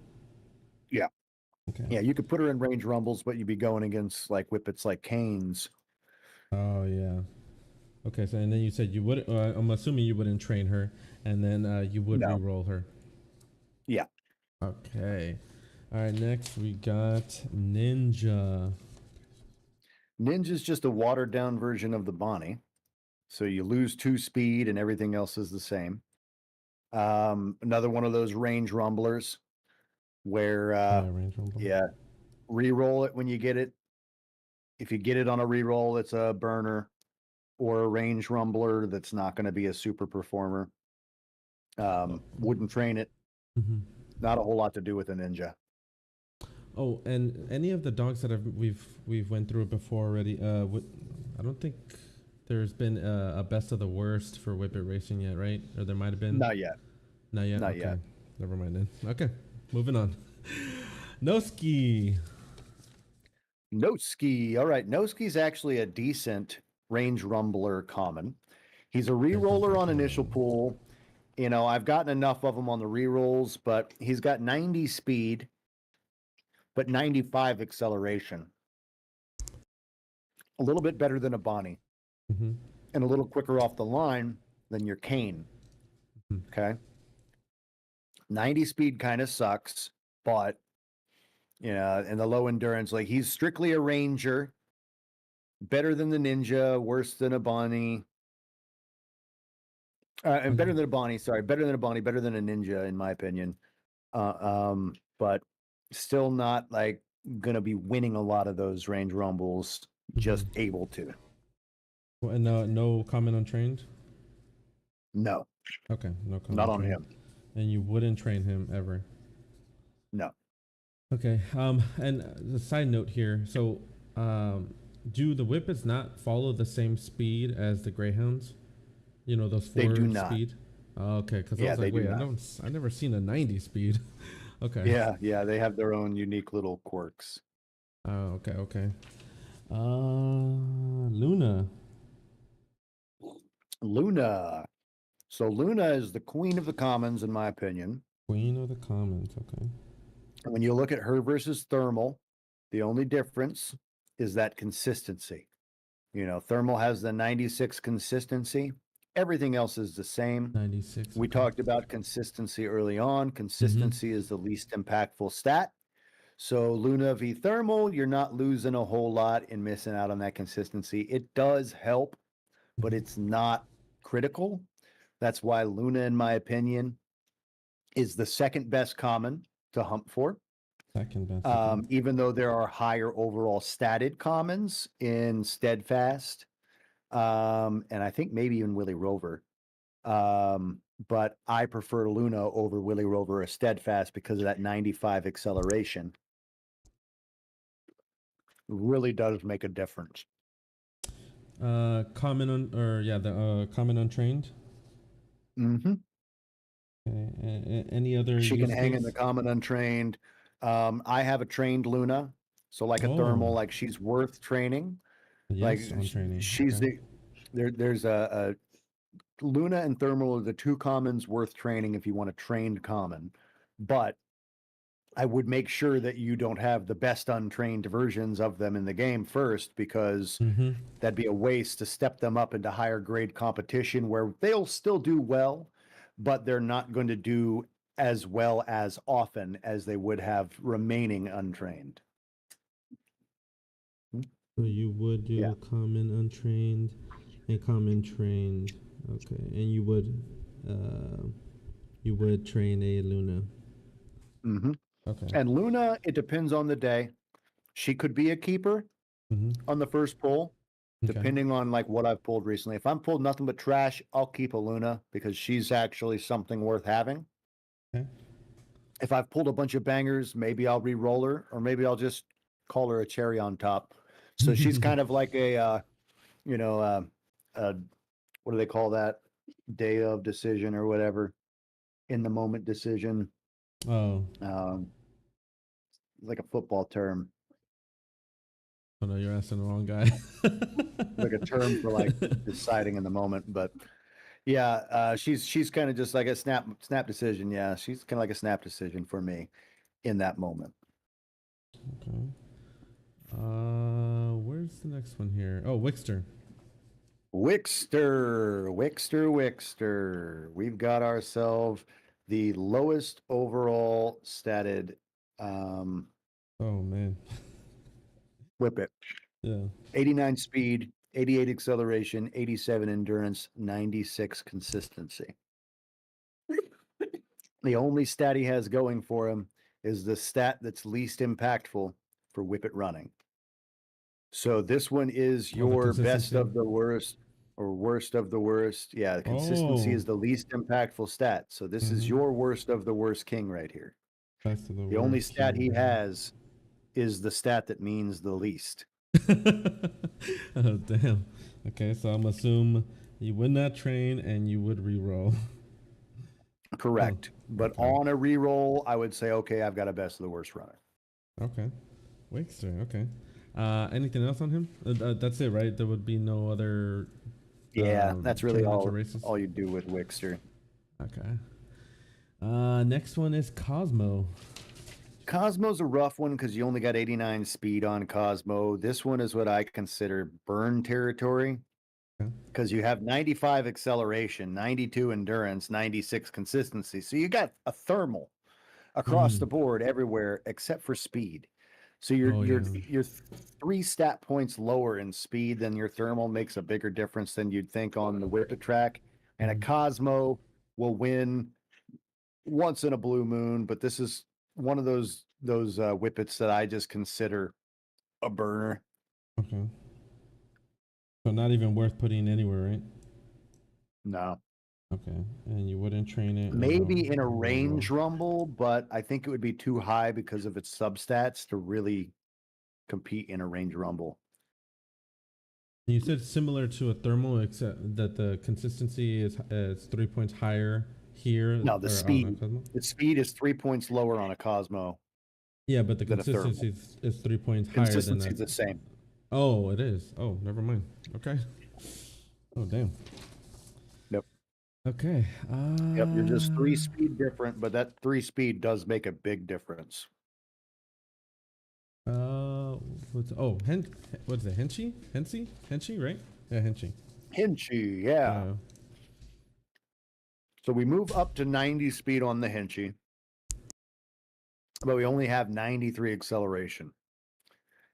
[SPEAKER 2] Yeah.
[SPEAKER 1] Okay.
[SPEAKER 2] Yeah, you could put her in range rumbles, but you'd be going against like Whippets like Kane's.
[SPEAKER 1] Oh yeah. Okay. So and then you said you would. I'm assuming you wouldn't train her, and then you would
[SPEAKER 2] No.
[SPEAKER 1] re-roll her.
[SPEAKER 2] Yeah.
[SPEAKER 1] Okay. All right. Next we got Ninja.
[SPEAKER 2] Ninja's just a watered down version of the Bonnie. So you lose 2 speed and everything else is the same. Another one of those range rumblers where
[SPEAKER 1] Yeah, range rumble.
[SPEAKER 2] yeah, re-roll it when you get it. If you get it on a re-roll, it's a burner, or a range rumbler that's not going to be a super performer. Wouldn't train it.
[SPEAKER 1] Mm-hmm.
[SPEAKER 2] Not a whole lot to do with a ninja.
[SPEAKER 1] Oh, and any of the dogs that we've went through it before already. I don't think there's been a best of the worst for Whippet racing yet, right? Or there might have been.
[SPEAKER 2] Not yet.
[SPEAKER 1] Not yet.
[SPEAKER 2] Not
[SPEAKER 1] Okay.
[SPEAKER 2] yet.
[SPEAKER 1] Never mind then. Okay, moving on. Nosky.
[SPEAKER 2] Nosky. All right. Nosky's actually a decent range rumbler common. He's a re-roller on initial pool. I've gotten enough of him on the re-rolls, but he's got 90 speed, but 95 acceleration. A little bit better than a Bonnie,
[SPEAKER 1] Mm-hmm.
[SPEAKER 2] and a little quicker off the line than your Kane.
[SPEAKER 1] Mm-hmm.
[SPEAKER 2] Okay. 90 speed kind of sucks, but and the low endurance, like he's strictly a ranger, better than the ninja, worse than a Bonnie. And better than a Bonnie, sorry, better than a Bonnie, better than a ninja, in my opinion. But still not like gonna be winning a lot of those range rumbles, just able to.
[SPEAKER 1] Well, and no comment on trained.
[SPEAKER 2] No,
[SPEAKER 1] Okay, no comment.
[SPEAKER 2] not
[SPEAKER 1] on
[SPEAKER 2] on
[SPEAKER 1] trained.
[SPEAKER 2] him.
[SPEAKER 1] And you wouldn't train him ever.
[SPEAKER 2] No.
[SPEAKER 1] Okay. And the side note here. So, do the Whippets not follow the same speed as the Greyhounds? Those 4
[SPEAKER 2] They do not.
[SPEAKER 1] speed. Oh, okay, because I
[SPEAKER 2] Yeah,
[SPEAKER 1] was
[SPEAKER 2] they
[SPEAKER 1] like,
[SPEAKER 2] do
[SPEAKER 1] wait,
[SPEAKER 2] not.
[SPEAKER 1] I never seen a 90 speed. Okay.
[SPEAKER 2] Yeah, they have their own unique little quirks.
[SPEAKER 1] Oh, okay. Luna.
[SPEAKER 2] Luna. So Luna is the queen of the commons, in my opinion.
[SPEAKER 1] Queen of the Commons. Okay.
[SPEAKER 2] When you look at her versus Thermal, the only difference is that consistency. Thermal has the 96 consistency. Everything else is the same.
[SPEAKER 1] 96.
[SPEAKER 2] We
[SPEAKER 1] okay.
[SPEAKER 2] talked about consistency early on. Consistency is the least impactful stat. So Luna v Thermal, you're not losing a whole lot and missing out on that consistency. It does help, but it's not critical. That's why Luna, in my opinion, is the second best common to hump for.
[SPEAKER 1] Second best. Okay.
[SPEAKER 2] Even though there are higher overall statted commons in Steadfast, and I think maybe even Willyrover. But I prefer Luna over Willyrover or Steadfast because of that 95 acceleration. Really does make a difference.
[SPEAKER 1] Common on, or yeah, the common untrained.
[SPEAKER 2] Mm-hmm.
[SPEAKER 1] Okay. Any other?
[SPEAKER 2] She can
[SPEAKER 1] use
[SPEAKER 2] hang
[SPEAKER 1] case?
[SPEAKER 2] in the common untrained. I have a trained Luna, so like a Thermal, like she's worth training. Like
[SPEAKER 1] Yes, on training.
[SPEAKER 2] she's
[SPEAKER 1] Okay.
[SPEAKER 2] there's a Luna and Thermal are the two commons worth training if you want a trained common. But I would make sure that you don't have the best untrained versions of them in the game first, because that'd be a waste to step them up into higher grade competition where they'll still do well, but they're not going to do as well as often as they would have remaining untrained.
[SPEAKER 1] So you would do
[SPEAKER 2] Yeah.
[SPEAKER 1] common untrained and common trained. Okay, and you would train a Luna.
[SPEAKER 2] Mm-hmm.
[SPEAKER 1] Okay.
[SPEAKER 2] And Luna, it depends on the day. She could be a keeper on the first pull,
[SPEAKER 1] Okay.
[SPEAKER 2] depending on like what I've pulled recently. If I'm pulled nothing but trash, I'll keep a Luna because she's actually something worth having.
[SPEAKER 1] Okay.
[SPEAKER 2] If I've pulled a bunch of bangers, maybe I'll re-roll her, or maybe I'll just call her a cherry on top. So she's kind of like a, you know, what do they call that? Day of decision or whatever, in the moment decision.
[SPEAKER 1] Oh.
[SPEAKER 2] Like a football term,
[SPEAKER 1] Oh no, you're asking the wrong guy.
[SPEAKER 2] like a term for like deciding in the moment. But yeah, she's kind of just like a snap decision. Yeah, she's kind of like a snap decision for me in that moment.
[SPEAKER 1] Okay. Where's the next one here? Oh, Wickster.
[SPEAKER 2] Wickster. We've got ourselves the lowest overall statted
[SPEAKER 1] Oh man.
[SPEAKER 2] Whippet.
[SPEAKER 1] Yeah.
[SPEAKER 2] 89 speed, 88 acceleration, 87 endurance, 96 consistency. The only stat he has going for him is the stat that's least impactful for Whippet running. So this one is your best of the worst or worst of the worst. Yeah, the consistency is the least impactful stat. So this is your worst of the worst king right here.
[SPEAKER 1] Best of
[SPEAKER 2] The only stat
[SPEAKER 1] king.
[SPEAKER 2] he has is the stat that means the least.
[SPEAKER 1] Oh damn. Okay, so I'm assuming you would not train and you would re-roll.
[SPEAKER 2] Correct. But on a re-roll, I would say, okay, I've got a best of the worst runner.
[SPEAKER 1] Okay. Wickster, okay. Anything else on him? That's it, right? There would be no other.
[SPEAKER 2] Yeah, that's really
[SPEAKER 1] races?
[SPEAKER 2] all you do with Wickster.
[SPEAKER 1] Okay. Next one is Cosmo.
[SPEAKER 2] Cosmo's a rough one because you only got 89 speed on Cosmo. This one is what I consider burn territory because you have 95 acceleration, 92 endurance, 96 consistency. So you got a thermal across the board everywhere except for speed. So you're 3 stat points lower in speed than your thermal makes a bigger difference than you'd think on the Whippet track. And a Cosmo will win once in a blue moon, but this is one of those Whippets that I just consider a burner.
[SPEAKER 1] Okay. So not even worth putting anywhere, right?
[SPEAKER 2] No.
[SPEAKER 1] Okay. And you wouldn't train it?
[SPEAKER 2] Maybe in a range rumble, but I think it would be too high because of its substats to really compete in a range rumble.
[SPEAKER 1] You said similar to a thermal, except that the consistency is 3 points higher here.
[SPEAKER 2] No, the speed. The speed is 3 points lower on a Cosmo.
[SPEAKER 1] Yeah, but the consistency is 3 points higher than that.
[SPEAKER 2] Consistency is the same.
[SPEAKER 1] Oh, it is. Oh, never mind. Okay. Oh, damn.
[SPEAKER 2] Nope.
[SPEAKER 1] Okay.
[SPEAKER 2] Yep, you're just 3 speed different, but that 3 speed does make a big difference.
[SPEAKER 1] What's it? Henchy, right? Yeah, Henchy.
[SPEAKER 2] Henchy, yeah. So we move up to 90 speed on the Henchy, but we only have 93 acceleration.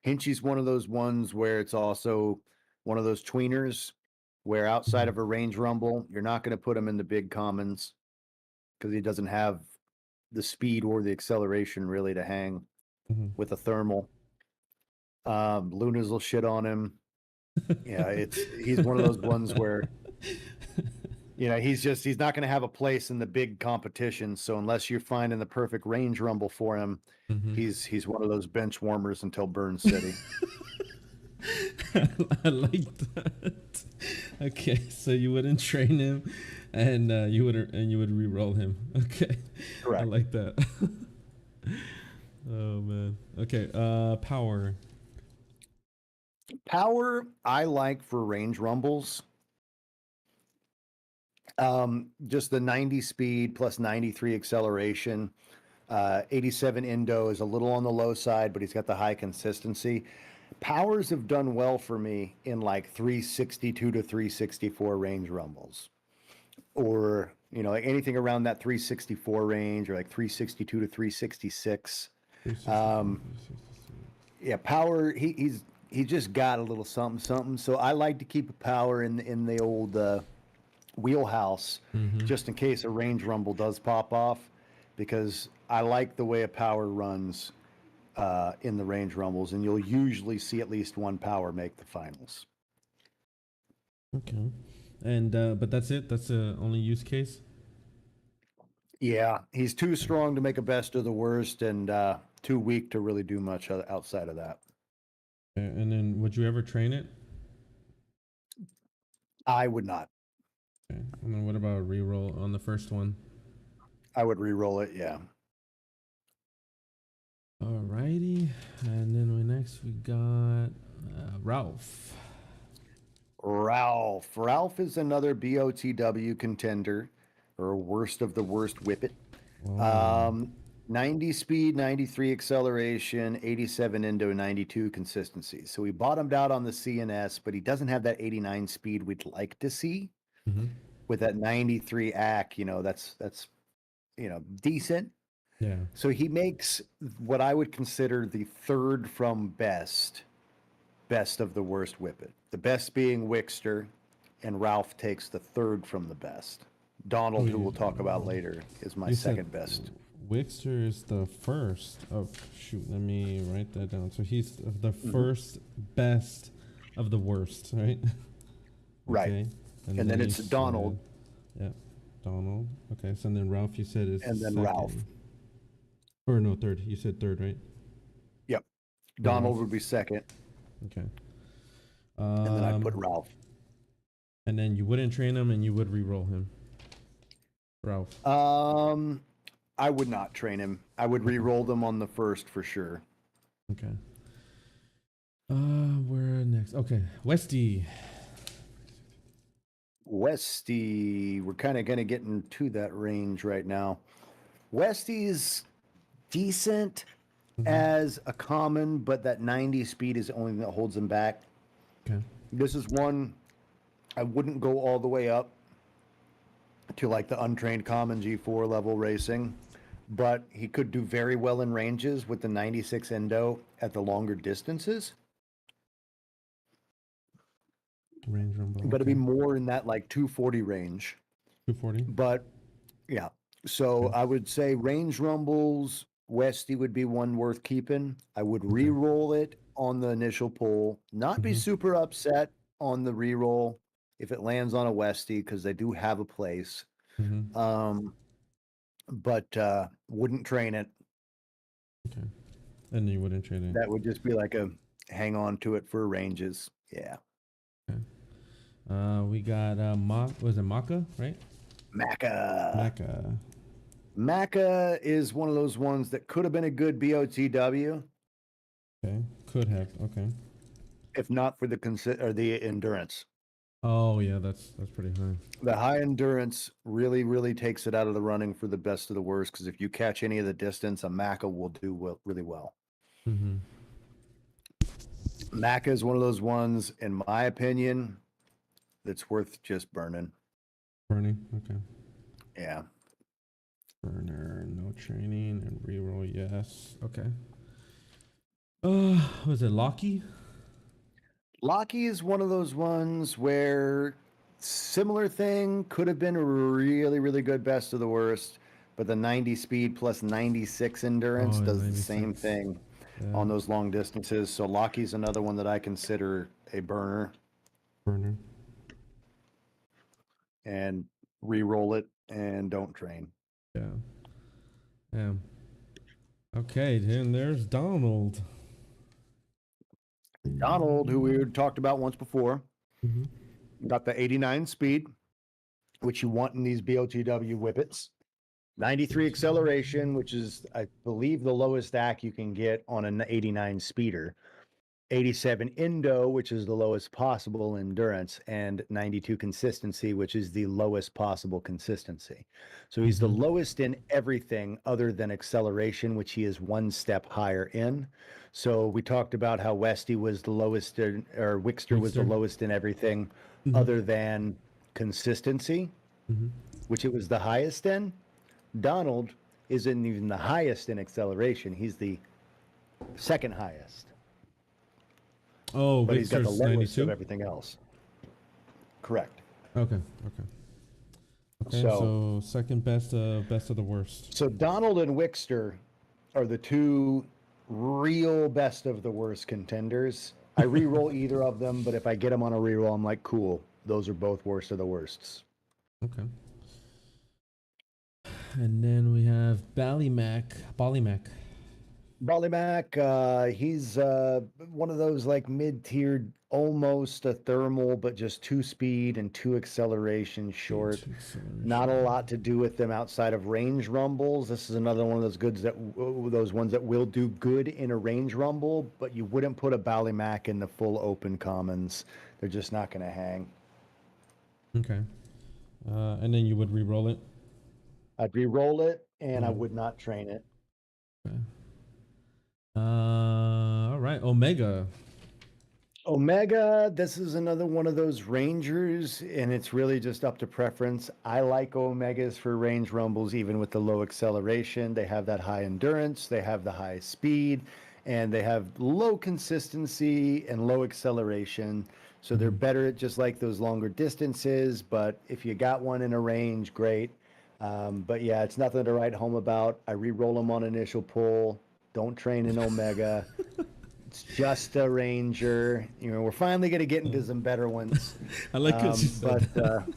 [SPEAKER 2] Henchy's one of those ones where it's also one of those tweeners where outside of a range rumble, you're not going to put him in the big commons because he doesn't have the speed or the acceleration really to hang with a thermal. Lunas will shit on him. Yeah, he's one of those ones where he's not going to have a place in the big competition. So unless you're finding the perfect range rumble for him, he's one of those bench warmers until Burn City.
[SPEAKER 1] I like that. Okay, so you wouldn't train him, and you would re-roll him. Okay,
[SPEAKER 2] correct.
[SPEAKER 1] I like that. Oh man. Okay.
[SPEAKER 2] Power I like for range rumbles. Just the 90 speed plus 93 acceleration. 87 Indo is a little on the low side, but he's got the high consistency. Powers have done well for me in like 362 to 364 range rumbles, or You know, like anything around that 364 range or like 362 to 366.
[SPEAKER 1] 365,
[SPEAKER 2] Yeah, power. He's just got a little something something. So I like to keep a power in the old wheelhouse, just in case a range rumble does pop off, because I like the way a power runs in the range rumbles, and you'll usually see at least one power make the finals.
[SPEAKER 1] Okay. And but that's it. That's the only use case.
[SPEAKER 2] Yeah, he's too strong to make a best of the worst, and too weak to really do much outside of that.
[SPEAKER 1] And then, would you ever train it?
[SPEAKER 2] I would not.
[SPEAKER 1] Okay. And then, what about a reroll on the first one?
[SPEAKER 2] I would re-roll it. Yeah.
[SPEAKER 1] Alrighty. And then next we got Ralph.
[SPEAKER 2] Ralph is another BOTW contender, or worst of the worst Whippet.
[SPEAKER 1] Wow.
[SPEAKER 2] 90 speed, 93 acceleration, 87 endo, 92 consistency. So he bottomed out on the CNS, but he doesn't have that 89 speed we'd like to see. With that 93 AC, you know, that's decent.
[SPEAKER 1] Yeah.
[SPEAKER 2] So he makes what I would consider the third from best of the worst Whippet. The best being Wickster, and Ralph takes the third from the best. Donald, who we'll talk about later, is my second best.
[SPEAKER 1] Wickster is the first of, shoot, let me write that down. So he's the first best of the worst, right?
[SPEAKER 2] Right.
[SPEAKER 1] Okay.
[SPEAKER 2] And then it's Donald.
[SPEAKER 1] Yeah, Donald. Okay, so then Ralph, you said is
[SPEAKER 2] And then
[SPEAKER 1] second.
[SPEAKER 2] Ralph.
[SPEAKER 1] Or no, third. You said third, right?
[SPEAKER 2] Yep. Donald would be second.
[SPEAKER 1] Okay.
[SPEAKER 2] And then I put Ralph.
[SPEAKER 1] And then you wouldn't train him, and you would re-roll him. Ralph.
[SPEAKER 2] I would not train him. I would re-roll them on the first for sure.
[SPEAKER 1] Okay. Where next? Okay, Westie.
[SPEAKER 2] Westie, we're kind of going to get into that range right now. Westie's decent as a common, but that 90 speed is the only thing that holds him back.
[SPEAKER 1] Okay.
[SPEAKER 2] This is one I wouldn't go all the way up to like the untrained common G4 level racing, but he could do very well in ranges with the 96 endo at the longer distances.
[SPEAKER 1] Range rumble.
[SPEAKER 2] But it'd be more in that like 240 range.
[SPEAKER 1] 240.
[SPEAKER 2] But yeah, so I would say range rumbles, Westie would be one worth keeping. I would re-roll it on the initial pull, not be super upset on the re-roll if it lands on a Westie, because they do have a place. But wouldn't train it.
[SPEAKER 1] Okay. And you wouldn't train it.
[SPEAKER 2] That would just be like a hang on to it for ranges. Yeah.
[SPEAKER 1] Okay. We got was it Macca, right?
[SPEAKER 2] Macca. Macca is one of those ones that could have been a good BOTW.
[SPEAKER 1] Okay. Could have. Okay.
[SPEAKER 2] If not for the endurance.
[SPEAKER 1] Oh yeah, that's pretty high.
[SPEAKER 2] The high endurance really takes it out of the running for the best of the worst, because if you catch any of the distance, a Macca will do really well. Macca is one of those ones, in my opinion, that's worth just burning.
[SPEAKER 1] Burning. Okay.
[SPEAKER 2] Yeah.
[SPEAKER 1] Burner, no training, and reroll, yes. Okay. Was it Locky?
[SPEAKER 2] Locky is one of those ones where similar thing, could have been a really good best of the worst, but the 90 speed plus 96 endurance does 96. The same thing on those long distances. So Locky's another one that I consider a burner. And re-roll it and don't train.
[SPEAKER 1] Yeah. Okay, then there's Donald.
[SPEAKER 2] Donald, who we talked about once before, got the 89 speed, which you want in these BOTW Whippets. 93 acceleration, which is, I believe, the lowest AC you can get on an 89 speeder. 87 endo, which is the lowest possible endurance, and 92 consistency, which is the lowest possible consistency. So he's the lowest in everything other than acceleration, which he is one step higher in. So we talked about how Westie was the lowest, or Wickster was the lowest in everything other than consistency. which it was the highest in. Donald isn't even the highest in acceleration. He's the second highest,
[SPEAKER 1] Oh,
[SPEAKER 2] but he's got the
[SPEAKER 1] Wickster's
[SPEAKER 2] lowest of
[SPEAKER 1] 92.
[SPEAKER 2] everything else. Correct.
[SPEAKER 1] Okay. Okay. Okay.
[SPEAKER 2] So,
[SPEAKER 1] So second best of the worst.
[SPEAKER 2] so Donald and Wickster are the two real best of the worst contenders. I re-roll either of them, but if I get them on a re-roll, I'm like, cool. Those are both worst of the worsts.
[SPEAKER 1] Okay. And then we have BallyMac.
[SPEAKER 2] BallyMac, he's one of those like mid-tiered, almost a thermal, but just 2 speed and 2 acceleration short. Not a lot to do with them outside of range rumbles. This is another one of those goods that those ones that will do good in a range rumble, but you wouldn't put a BallyMac in the full open commons. They're just not going to hang.
[SPEAKER 1] Okay. And then you would re-roll it.
[SPEAKER 2] I'd re-roll it, and I would not train it.
[SPEAKER 1] Okay. All right.
[SPEAKER 2] Omega, this is another one of those rangers, and it's really just up to preference. I like Omegas for range rumbles, even with the low acceleration. They have that high endurance, they have the high speed, and they have low consistency and low acceleration. So they're better at just like those longer distances. But if you got one in a range, great. But yeah, it's nothing to write home about. I re-roll them on initial pull. Don't train an Omega. It's just a ranger. You know, we're finally going to get into some better ones.
[SPEAKER 1] I like what you said.
[SPEAKER 2] But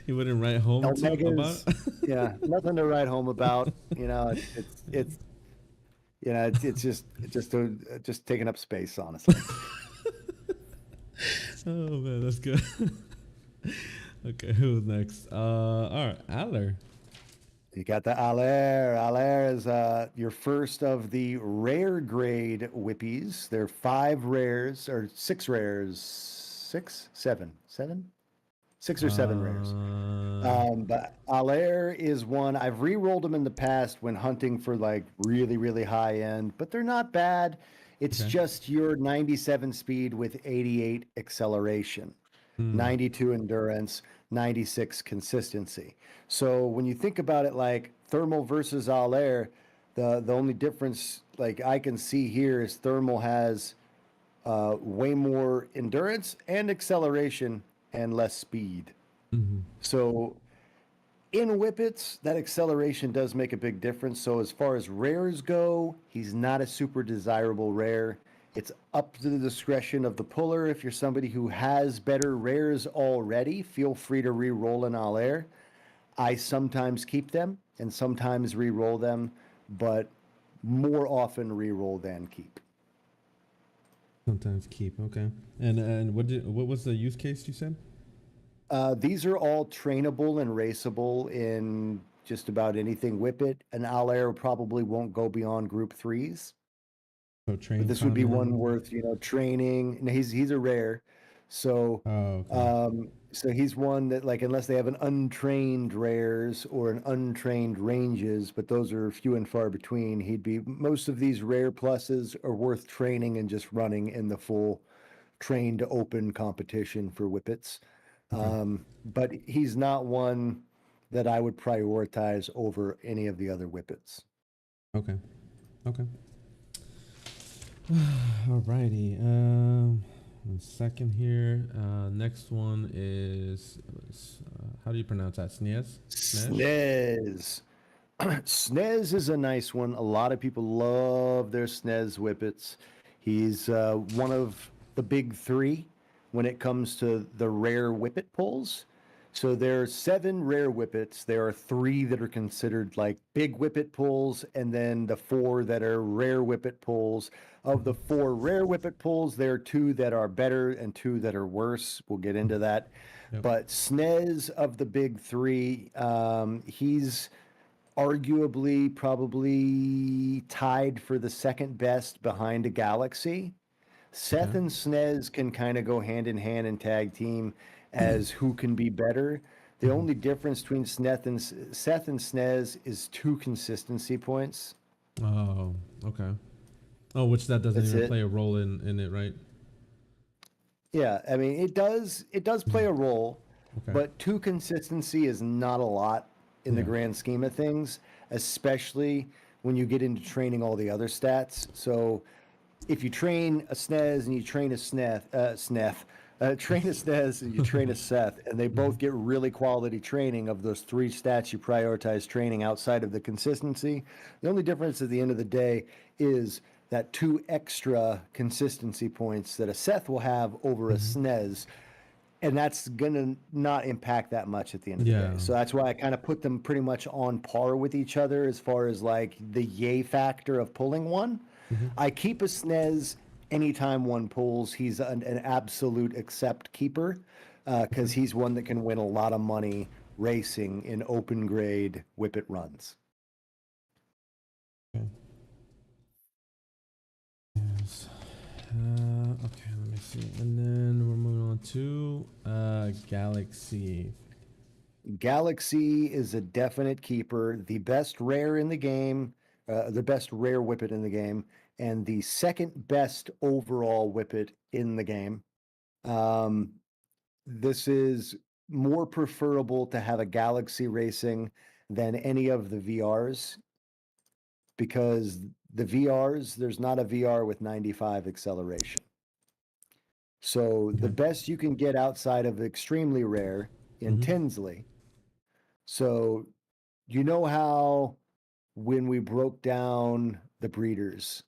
[SPEAKER 1] You wouldn't write home to
[SPEAKER 2] Omegas,
[SPEAKER 1] about.
[SPEAKER 2] yeah, nothing to write home about. You know, it's you know, it's just taking up space, honestly.
[SPEAKER 1] Oh man, that's good. Okay, who's next? All right, Aller.
[SPEAKER 2] You got the Aller. Aller is your first of the rare grade Whippies. There are 5 rares or 6 rares. 6, 7, 7, 6 or 7 rares. But Aller is one I've re-rolled them in the past when hunting for like really, really high end, but they're not bad. It's just your 97 speed with 88 acceleration, 92 endurance, 96 consistency. So when you think about it like thermal versus Aller, the only difference like I can see here is thermal has way more endurance and acceleration and less speed. So in Whippets, that acceleration does make a big difference. So as far as rares go, he's not a super desirable rare. It's up to the discretion of the puller. If you're somebody who has better rares already, feel free to re-roll an Aller. I sometimes keep them and sometimes re-roll them, but more often re-roll than keep.
[SPEAKER 1] Sometimes keep. Okay. And what was the use case you said?
[SPEAKER 2] These are all trainable and raceable in just about anything Whippet. An Aller probably won't go beyond group 3s.
[SPEAKER 1] So train.
[SPEAKER 2] But this would be one
[SPEAKER 1] common.
[SPEAKER 2] worth, training. And he's a rare. So
[SPEAKER 1] Oh, okay.
[SPEAKER 2] so he's one that like unless they have an untrained rares or an untrained ranges, but those are few and far between, he'd be most of these rare pluses are worth training and just running in the full trained open competition for Whippets. But he's not one that I would prioritize over any of the other Whippets.
[SPEAKER 1] Okay. Okay. Alrighty. 1 second here. Next one is how do you pronounce that? Snezh?
[SPEAKER 2] Snezh. Snezh is a nice one. A lot of people love their Snezh Whippets. He's one of the big 3 when it comes to the rare Whippet pulls. So there are 7 rare Whippets. There are 3 that are considered like big Whippet pulls, and then the 4 that are rare Whippet pulls. Of the 4 rare Whippet pulls, there are 2 that are better and 2 that are worse. We'll get into that.
[SPEAKER 1] Yep.
[SPEAKER 2] But Snezh of the big 3, he's arguably probably tied for the second best behind a Galaxy. Seth and Snezh can kind of go hand in hand and tag team as who can be better. The only difference between Seth and Snezh is 2 consistency points.
[SPEAKER 1] Oh, okay. Oh, which that doesn't
[SPEAKER 2] That's
[SPEAKER 1] even
[SPEAKER 2] it.
[SPEAKER 1] play a role in it, right?
[SPEAKER 2] Yeah, I mean it does play a role,
[SPEAKER 1] Okay.
[SPEAKER 2] but 2 consistency is not a lot in the
[SPEAKER 1] Yeah.
[SPEAKER 2] grand scheme of things, especially when you get into training all the other stats. So if you train a Snezh and you train a train a Snezh and you train a Seth, and they both get really quality training of those 3 stats you prioritize training outside of the consistency. The only difference at the end of the day is that 2 extra consistency points that a Seth will have over a Snezh, and that's gonna not impact that much at the end of the day.
[SPEAKER 1] Yeah.
[SPEAKER 2] So that's why I kind of put them pretty much on par with each other as far as like the yay factor of pulling one. I keep a Snezh anytime one pulls. He's an absolute accept keeper because he's one that can win a lot of money racing in open grade Whippet runs.
[SPEAKER 1] Okay. Yes. Okay, let me see. And then we're moving on to Galaxy.
[SPEAKER 2] Galaxy is a definite keeper, the best rare in the game, the best rare Whippet in the game, and the second best overall Whippet in the game. This is more preferable to have a Galaxy racing than any of the VRs because the VRs, there's not a VR with 95 acceleration. So the
[SPEAKER 1] Okay.
[SPEAKER 2] best you can get outside of extremely rare in Tinsley. So you know how when we broke down the breeders,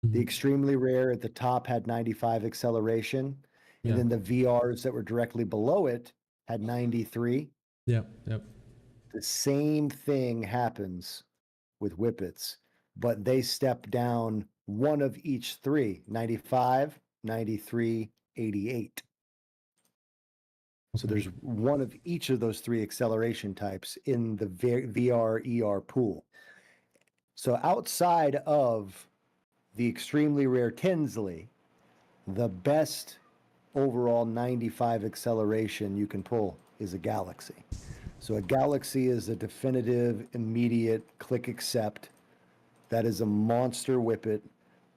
[SPEAKER 2] the extremely rare at the top had 95 acceleration, and
[SPEAKER 1] Yeah.
[SPEAKER 2] then the VRs that were directly below it had 93.
[SPEAKER 1] Yep. Yep.
[SPEAKER 2] The same thing happens with Whippets, but they step down one of each 3, 95, 93, 88. So
[SPEAKER 1] Okay.
[SPEAKER 2] there's one of each of those 3 acceleration types in the VR ER pool. So outside of the extremely rare Tinsley, the best overall 95 acceleration you can pull is a Galaxy. So a Galaxy is a definitive, immediate click accept. That is a monster Whippet.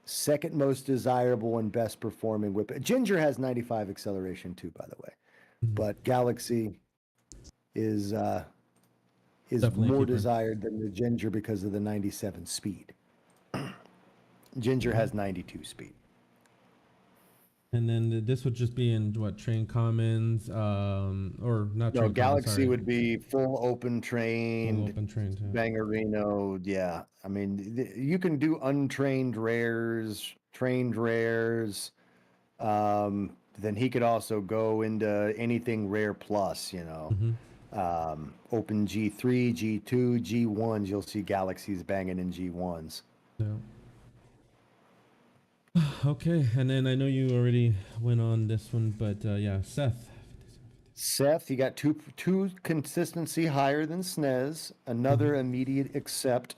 [SPEAKER 2] Second most desirable and best performing Whippet. Ginger has 95 acceleration too, by the way. But Galaxy is
[SPEAKER 1] Definitely a
[SPEAKER 2] more
[SPEAKER 1] keeper.
[SPEAKER 2] desired than the Ginger because of the 97 speed. Ginger has 92 speed.
[SPEAKER 1] And then this would just be in what, train commons, or not
[SPEAKER 2] No,
[SPEAKER 1] train commons,
[SPEAKER 2] Galaxy
[SPEAKER 1] sorry.
[SPEAKER 2] would be full open
[SPEAKER 1] Full
[SPEAKER 2] trained,
[SPEAKER 1] open train too.
[SPEAKER 2] Bangerino. Yeah. I mean, you can do untrained rares, trained rares. Then he could also go into anything rare plus, you know. Open G3, G2, G1s. You'll see Galaxies banging in G1s.
[SPEAKER 1] Yeah. Okay, and then I know you already went on this one, but yeah, Seth.
[SPEAKER 2] Seth, you got two consistency higher than Snezh. Another immediate accept.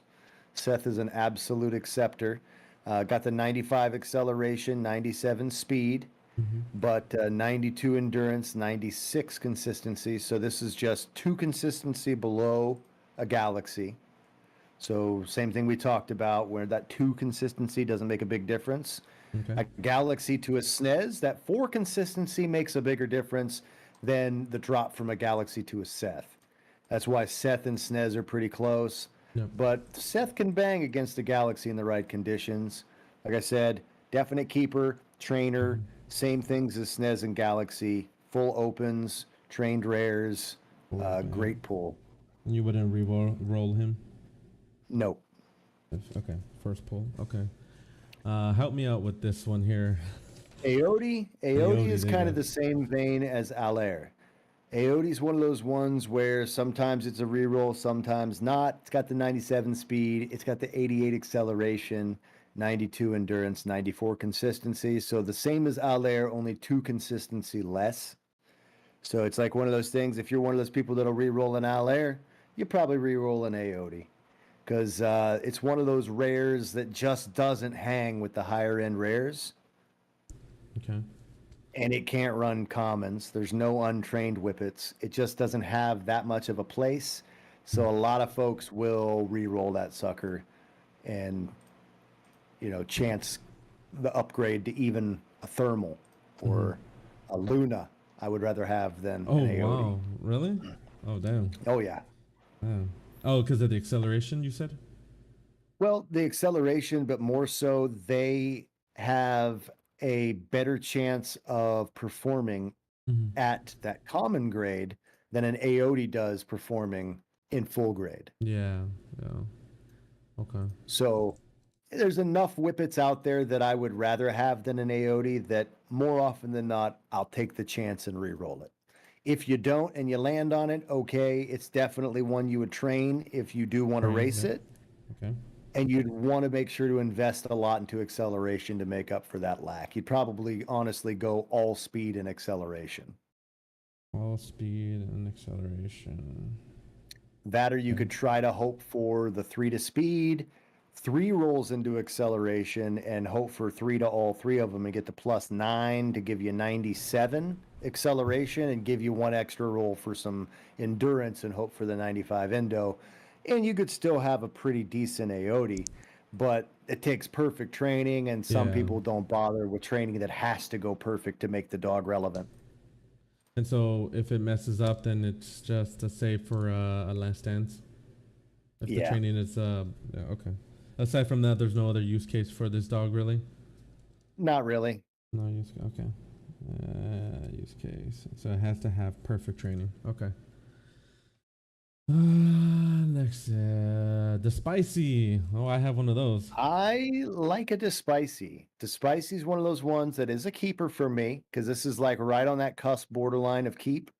[SPEAKER 2] Seth is an absolute acceptor. Got the 95 acceleration, 97 speed, but 92 endurance, 96 consistency. So this is just 2 consistency below a Galaxy. So same thing we talked about, where that 2 consistency doesn't make a big difference.
[SPEAKER 1] Okay.
[SPEAKER 2] A Galaxy to a Snezh, that 4 consistency makes a bigger difference than the drop from a Galaxy to a Seth. That's why Seth and Snezh are pretty close.
[SPEAKER 1] Yep.
[SPEAKER 2] But Seth can bang against a Galaxy in the right conditions. Like I said, definite keeper, trainer, same things as Snezh and Galaxy, full opens, trained rares, great pull.
[SPEAKER 1] You wouldn't re-roll him?
[SPEAKER 2] Nope.
[SPEAKER 1] Okay, first pull. Okay. Help me out with this one here.
[SPEAKER 2] Aotea
[SPEAKER 1] Aotea,
[SPEAKER 2] is
[SPEAKER 1] there you
[SPEAKER 2] kind
[SPEAKER 1] go.
[SPEAKER 2] of the same vein as Allaire. Aotea is one of those ones where sometimes it's a reroll, sometimes not. It's got the 97 speed, it's got the 88 acceleration, 92 endurance, 94 consistency. So the same as Allaire, only 2 consistency less. So it's like one of those things. If you're one of those people that'll reroll an Allaire, you probably reroll an Aotea because it's one of those rares that just doesn't hang with the higher end rares.
[SPEAKER 1] Okay.
[SPEAKER 2] And it can't run commons. There's no untrained Whippets. It just doesn't have that much of a place. So a lot of folks will re-roll that sucker and, you know, chance the upgrade to even a thermal or a Luna I would rather have than
[SPEAKER 1] Oh
[SPEAKER 2] an Aotea.
[SPEAKER 1] wow, really? Oh damn.
[SPEAKER 2] Oh yeah.
[SPEAKER 1] Damn. Oh, because of the acceleration, you said?
[SPEAKER 2] Well, the acceleration, but more so, they have a better chance of performing
[SPEAKER 1] Mm-hmm.
[SPEAKER 2] at that common grade than an Aotea does performing in full grade.
[SPEAKER 1] Yeah. Yeah. Okay.
[SPEAKER 2] So there's enough Whippets out there that I would rather have than an Aotea that more often than not, I'll take the chance and re-roll it. If you don't and you land on it, okay, it's definitely one you would train if you do want to
[SPEAKER 1] Train.
[SPEAKER 2] race
[SPEAKER 1] Yep.
[SPEAKER 2] it.
[SPEAKER 1] Okay.
[SPEAKER 2] And you'd want to make sure to invest a lot into acceleration to make up for that lack. You'd probably honestly go all speed and acceleration.
[SPEAKER 1] All speed and acceleration.
[SPEAKER 2] That or you
[SPEAKER 1] Okay.
[SPEAKER 2] could try to hope for the 3 to speed, 3 rolls into acceleration, and hope for 3 to all 3 of them and get the +9 to give you 97 acceleration and give you 1 extra roll for some endurance and hope for the 95 endo. And you could still have a pretty decent Aotea, but it takes perfect training, and some
[SPEAKER 1] Yeah.
[SPEAKER 2] people don't bother with training that has to go perfect to make the dog relevant.
[SPEAKER 1] And so if it messes up, then it's just a save for a last dance. If the
[SPEAKER 2] Yeah.
[SPEAKER 1] training is yeah, okay. Aside from that, there's no other use case for this dog, really.
[SPEAKER 2] Not really.
[SPEAKER 1] No use. Okay. Use case. So it has to have perfect training. Okay. Next, the spicy. Oh, I have one of those.
[SPEAKER 2] I like a Despiccy. Despicey is one of those ones that is a keeper for me because this is like right on that cusp borderline of keep,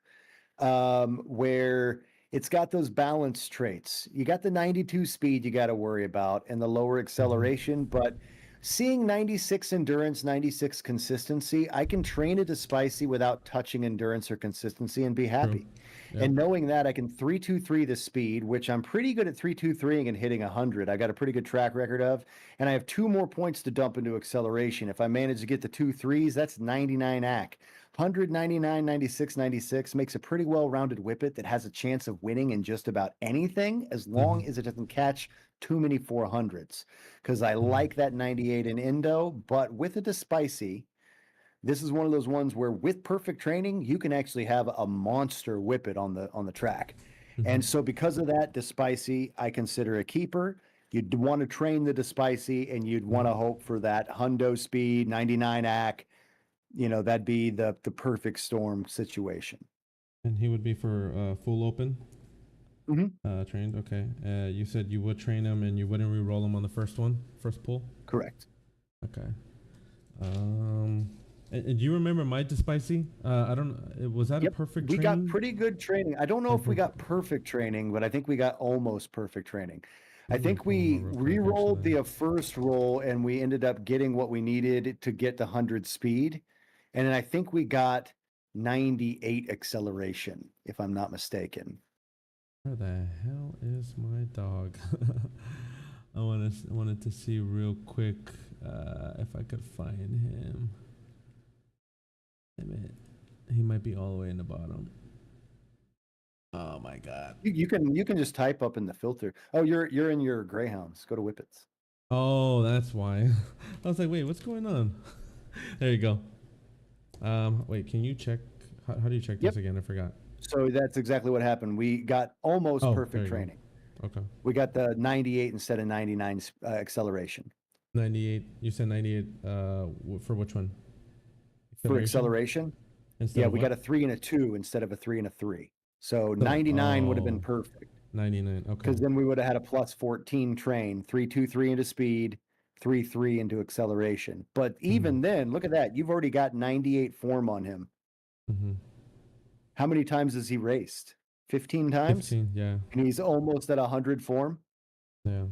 [SPEAKER 2] where it's got those balance traits. You got the 92 speed you got to worry about and the lower acceleration, but seeing 96 endurance, 96 consistency, I can train a Despicey without touching endurance or consistency and be
[SPEAKER 1] True.
[SPEAKER 2] happy.
[SPEAKER 1] Yep.
[SPEAKER 2] And knowing that I can 3-2-3 the speed, which I'm pretty good at 3-2-3ing and hitting 100. I got a pretty good track record of, and I have 2 more points to dump into acceleration. If I manage to get the 2 threes, that's 99 AC. 100, 99, 96, 96 makes a pretty well-rounded Whippet that has a chance of winning in just about anything as long as it doesn't catch too many 400s. Because I like that 98 in Indo, but with a Despicey, this is one of those ones where with perfect training, you can actually have a monster Whippet on the track. And so because of that, Despicey, I consider a keeper. You'd want to train the Despicey and you'd want to hope for that hundo speed, 99 AC. You know, that'd be the perfect storm situation.
[SPEAKER 1] And he would be for full open.
[SPEAKER 2] Mm-hmm.
[SPEAKER 1] Trained. Okay. You said you would train him and you wouldn't re-roll him on the first pull.
[SPEAKER 2] Correct.
[SPEAKER 1] Okay. And do you remember my Despicey? I don't. Was that a perfect
[SPEAKER 2] We
[SPEAKER 1] training?
[SPEAKER 2] got pretty good training. I don't know if we got perfect training, but I think we got almost perfect training. I think we re-rolled the first roll and we ended up getting what we needed to get to 100 speed. And then I think we got 98 acceleration, if I'm not mistaken.
[SPEAKER 1] Where the hell is my dog? I wanted to see real quick if I could find him. Damn it. He might be all the way in the bottom. Oh my god.
[SPEAKER 2] You can just type up in the filter. Oh, you're in your Greyhounds. Go to Whippets.
[SPEAKER 1] Oh, that's why. I was like, wait, what's going on? There you go. Wait, can you check? How do you check this again? I forgot.
[SPEAKER 2] So that's exactly what happened. We got almost perfect training.
[SPEAKER 1] Okay.
[SPEAKER 2] We got the 98 instead of 99 acceleration.
[SPEAKER 1] 98. You said 98 for which one?
[SPEAKER 2] For acceleration? Yeah, we got a 3 and a 2 instead of a 3 and a 3. So 99 would have been perfect.
[SPEAKER 1] 99. Okay.
[SPEAKER 2] Because then we would have had a +14 train, 3-2-3 into speed, 3-3 into acceleration. But even then, look at that. You've already got 98 form on him. How many times has he raced? 15 times?
[SPEAKER 1] 15, yeah.
[SPEAKER 2] And he's almost at 100 form?
[SPEAKER 1] Yeah.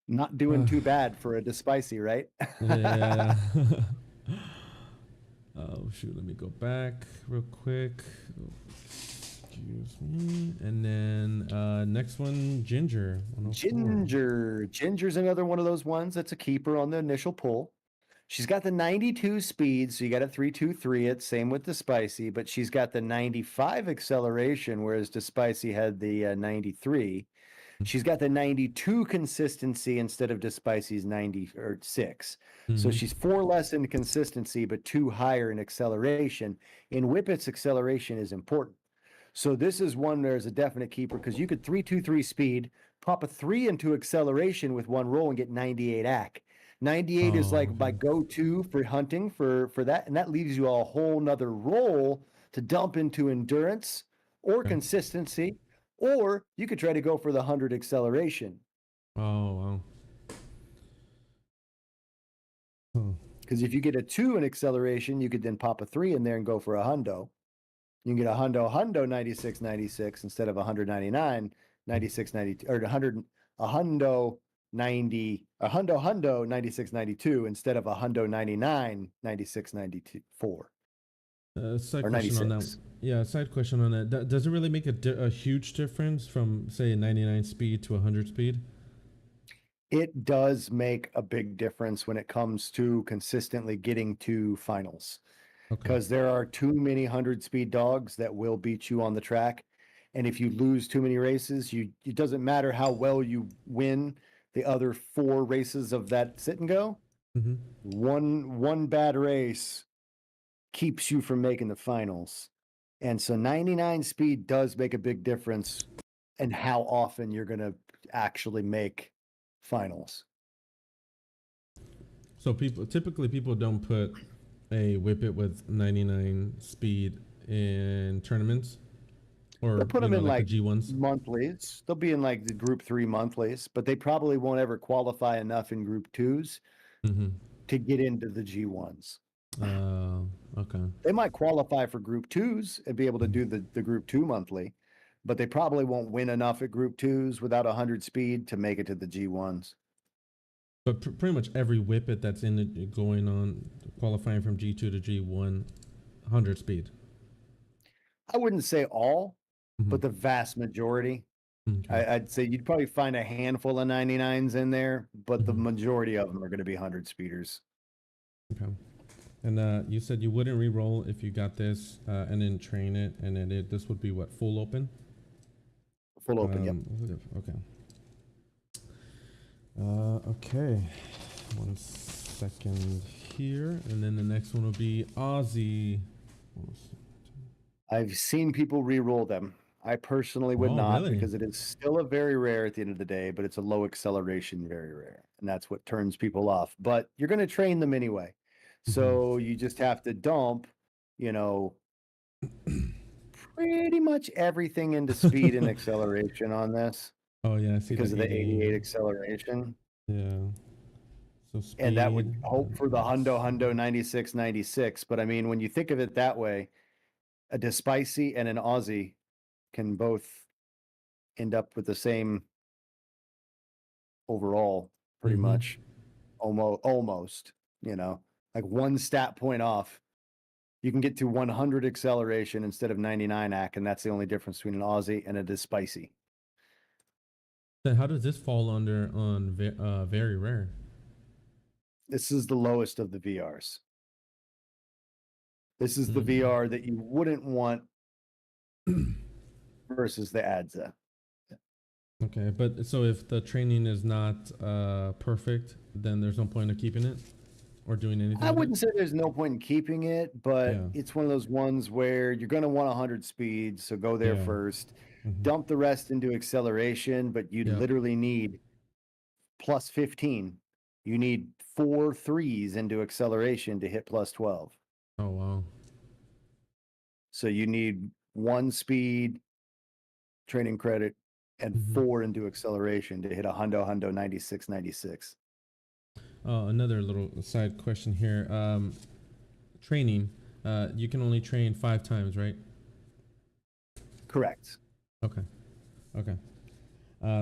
[SPEAKER 2] Not doing too bad for a Despicey, right?
[SPEAKER 1] Yeah. Oh, shoot. Let me go back real quick. Excuse me. And then next one, Ginger.
[SPEAKER 2] Ginger's another one of those ones that's a keeper on the initial pull. She's got the 92 speed, so you got a 3-2-3 it. Same with Despicey, but she's got the 95 acceleration, whereas Despicey had the 93. She's got the 92 consistency instead of Despiccy's 96. So she's 4 less in consistency, but 2 higher in acceleration. In Whippet's, acceleration is important. So this is one there's a definite keeper because you could 3-2-3 speed, pop a 3 into acceleration with 1 roll and get 98 AC. 98 is like my go-to for hunting for that, and that leaves you a whole nother roll to dump into endurance or consistency, or you could try to go for the 100 acceleration.
[SPEAKER 1] Oh, wow.
[SPEAKER 2] Because if you get a 2 in acceleration, you could then pop a 3 in there and go for a hundo. You can get a hundo 96 96 instead of 199 96 92, or 100 a hundo 90 a hundo 96 92 instead of a hundo 99 96 94.
[SPEAKER 1] Side
[SPEAKER 2] or
[SPEAKER 1] question
[SPEAKER 2] 96.
[SPEAKER 1] on that. Yeah, side question on that. Does it really make a huge difference from, say, a 99 speed to a 100 speed?
[SPEAKER 2] It does make a big difference when it comes to consistently getting to finals. Because there are too many 100 speed dogs that will beat you on the track. And if you lose too many races, it doesn't matter how well you win the other 4 races of that sit and go. One bad race keeps you from making the finals. And so 99 speed does make a big difference in how often you're going to actually make finals.
[SPEAKER 1] So typically people don't put a Whippet with 99 speed in tournaments, or
[SPEAKER 2] they'll put them in like
[SPEAKER 1] the G1s
[SPEAKER 2] monthlies. They'll be in like the group 3 monthlies, but they probably won't ever qualify enough in group 2s to get into the G1s.
[SPEAKER 1] Okay.
[SPEAKER 2] They might qualify for group 2s and be able to do the group 2 monthly, but they probably won't win enough at group 2s without 100 speed to make it to the G1s.
[SPEAKER 1] But pretty much every Whippet that's in it going on qualifying from G2 to G1, 100 speed.
[SPEAKER 2] I wouldn't say all, but the vast majority. I'd say you'd probably find a handful of 99s in there, but the majority of them are going to be 100 speeders.
[SPEAKER 1] Okay. And you said you wouldn't re-roll if you got this and then train it, and then this would be what, full open?
[SPEAKER 2] Full open, yep.
[SPEAKER 1] Okay. Okay. 1 second here, and then the next one will be Aussie.
[SPEAKER 2] I've seen people re-roll them. I personally would not, because it is still a very rare at the end of the day, but it's a low acceleration, very rare. And that's what turns people off. But you're going to train them anyway. So you just have to dump, pretty much everything into speed and acceleration on this.
[SPEAKER 1] Oh, yeah, I see.
[SPEAKER 2] Because of the 88 acceleration.
[SPEAKER 1] Yeah. So speed,
[SPEAKER 2] and that would hope for the hundo 96 96. But I mean, when you think of it that way, a Despiccy and an Aussie can both end up with the same overall, pretty much, almost, like 1 stat point off. You can get to 100 acceleration instead of 99 AC, and that's the only difference between an Aussie and a Despiccy.
[SPEAKER 1] Then how does this fall under on very rare?
[SPEAKER 2] This is the lowest of the VRs. This is the VR that you wouldn't want versus the Adza.
[SPEAKER 1] Okay, but so if the training is not perfect, then there's no point of keeping it or doing anything.
[SPEAKER 2] I wouldn't say there's no point in keeping it, but it's one of those ones where you're going to want 100 speed, so go there first. Dump the rest into acceleration, but you literally need plus 15. You need 4 3s into acceleration to hit plus 12.
[SPEAKER 1] Oh, wow.
[SPEAKER 2] So you need 1 speed, training credit, and 4 into acceleration to hit a hundo 96 96.
[SPEAKER 1] Another little side question here. Training, you can only train 5 times, right?
[SPEAKER 2] Correct.
[SPEAKER 1] Okay.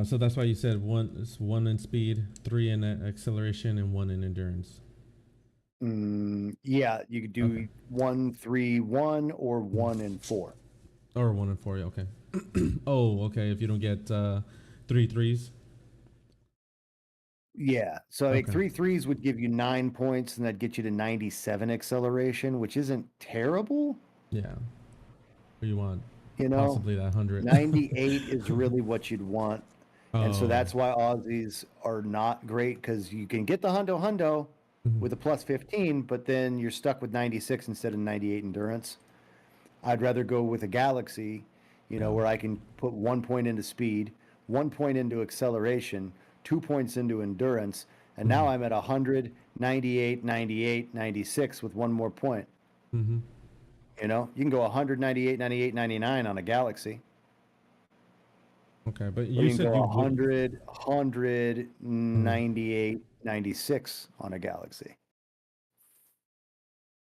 [SPEAKER 1] So that's why you said 1 in speed, 3 in acceleration, and 1 in endurance.
[SPEAKER 2] Yeah, you could do 1 3 1 or 1 and 4.
[SPEAKER 1] Or 1 and 4. Okay. Oh, okay. If you don't get 3 3s.
[SPEAKER 2] Yeah, so like 3 3s would give you 9 points, and that'd get you to 97 acceleration, which isn't terrible.
[SPEAKER 1] Yeah. What you want?
[SPEAKER 2] Possibly
[SPEAKER 1] that 100.
[SPEAKER 2] 98 is really what you'd want. And so
[SPEAKER 1] Oh.
[SPEAKER 2] that's why Aussies are not great, because you can get the hundo
[SPEAKER 1] Mhm.
[SPEAKER 2] with a plus 15, but then you're stuck with 96 instead of 98 endurance. I'd rather go with a Galaxy,
[SPEAKER 1] Yeah.
[SPEAKER 2] where I can put 1 point into speed, 1 point into acceleration, 2 points into endurance, and now
[SPEAKER 1] Mhm.
[SPEAKER 2] I'm at 100, 98, 98, 96 with one more point.
[SPEAKER 1] Mhm.
[SPEAKER 2] You can go 100, 98, 98, 99 on a Galaxy,
[SPEAKER 1] Okay, but
[SPEAKER 2] or
[SPEAKER 1] you
[SPEAKER 2] you can
[SPEAKER 1] said
[SPEAKER 2] go
[SPEAKER 1] you would.
[SPEAKER 2] 100, 100,
[SPEAKER 1] Mhm.
[SPEAKER 2] 98, 96 on a Galaxy.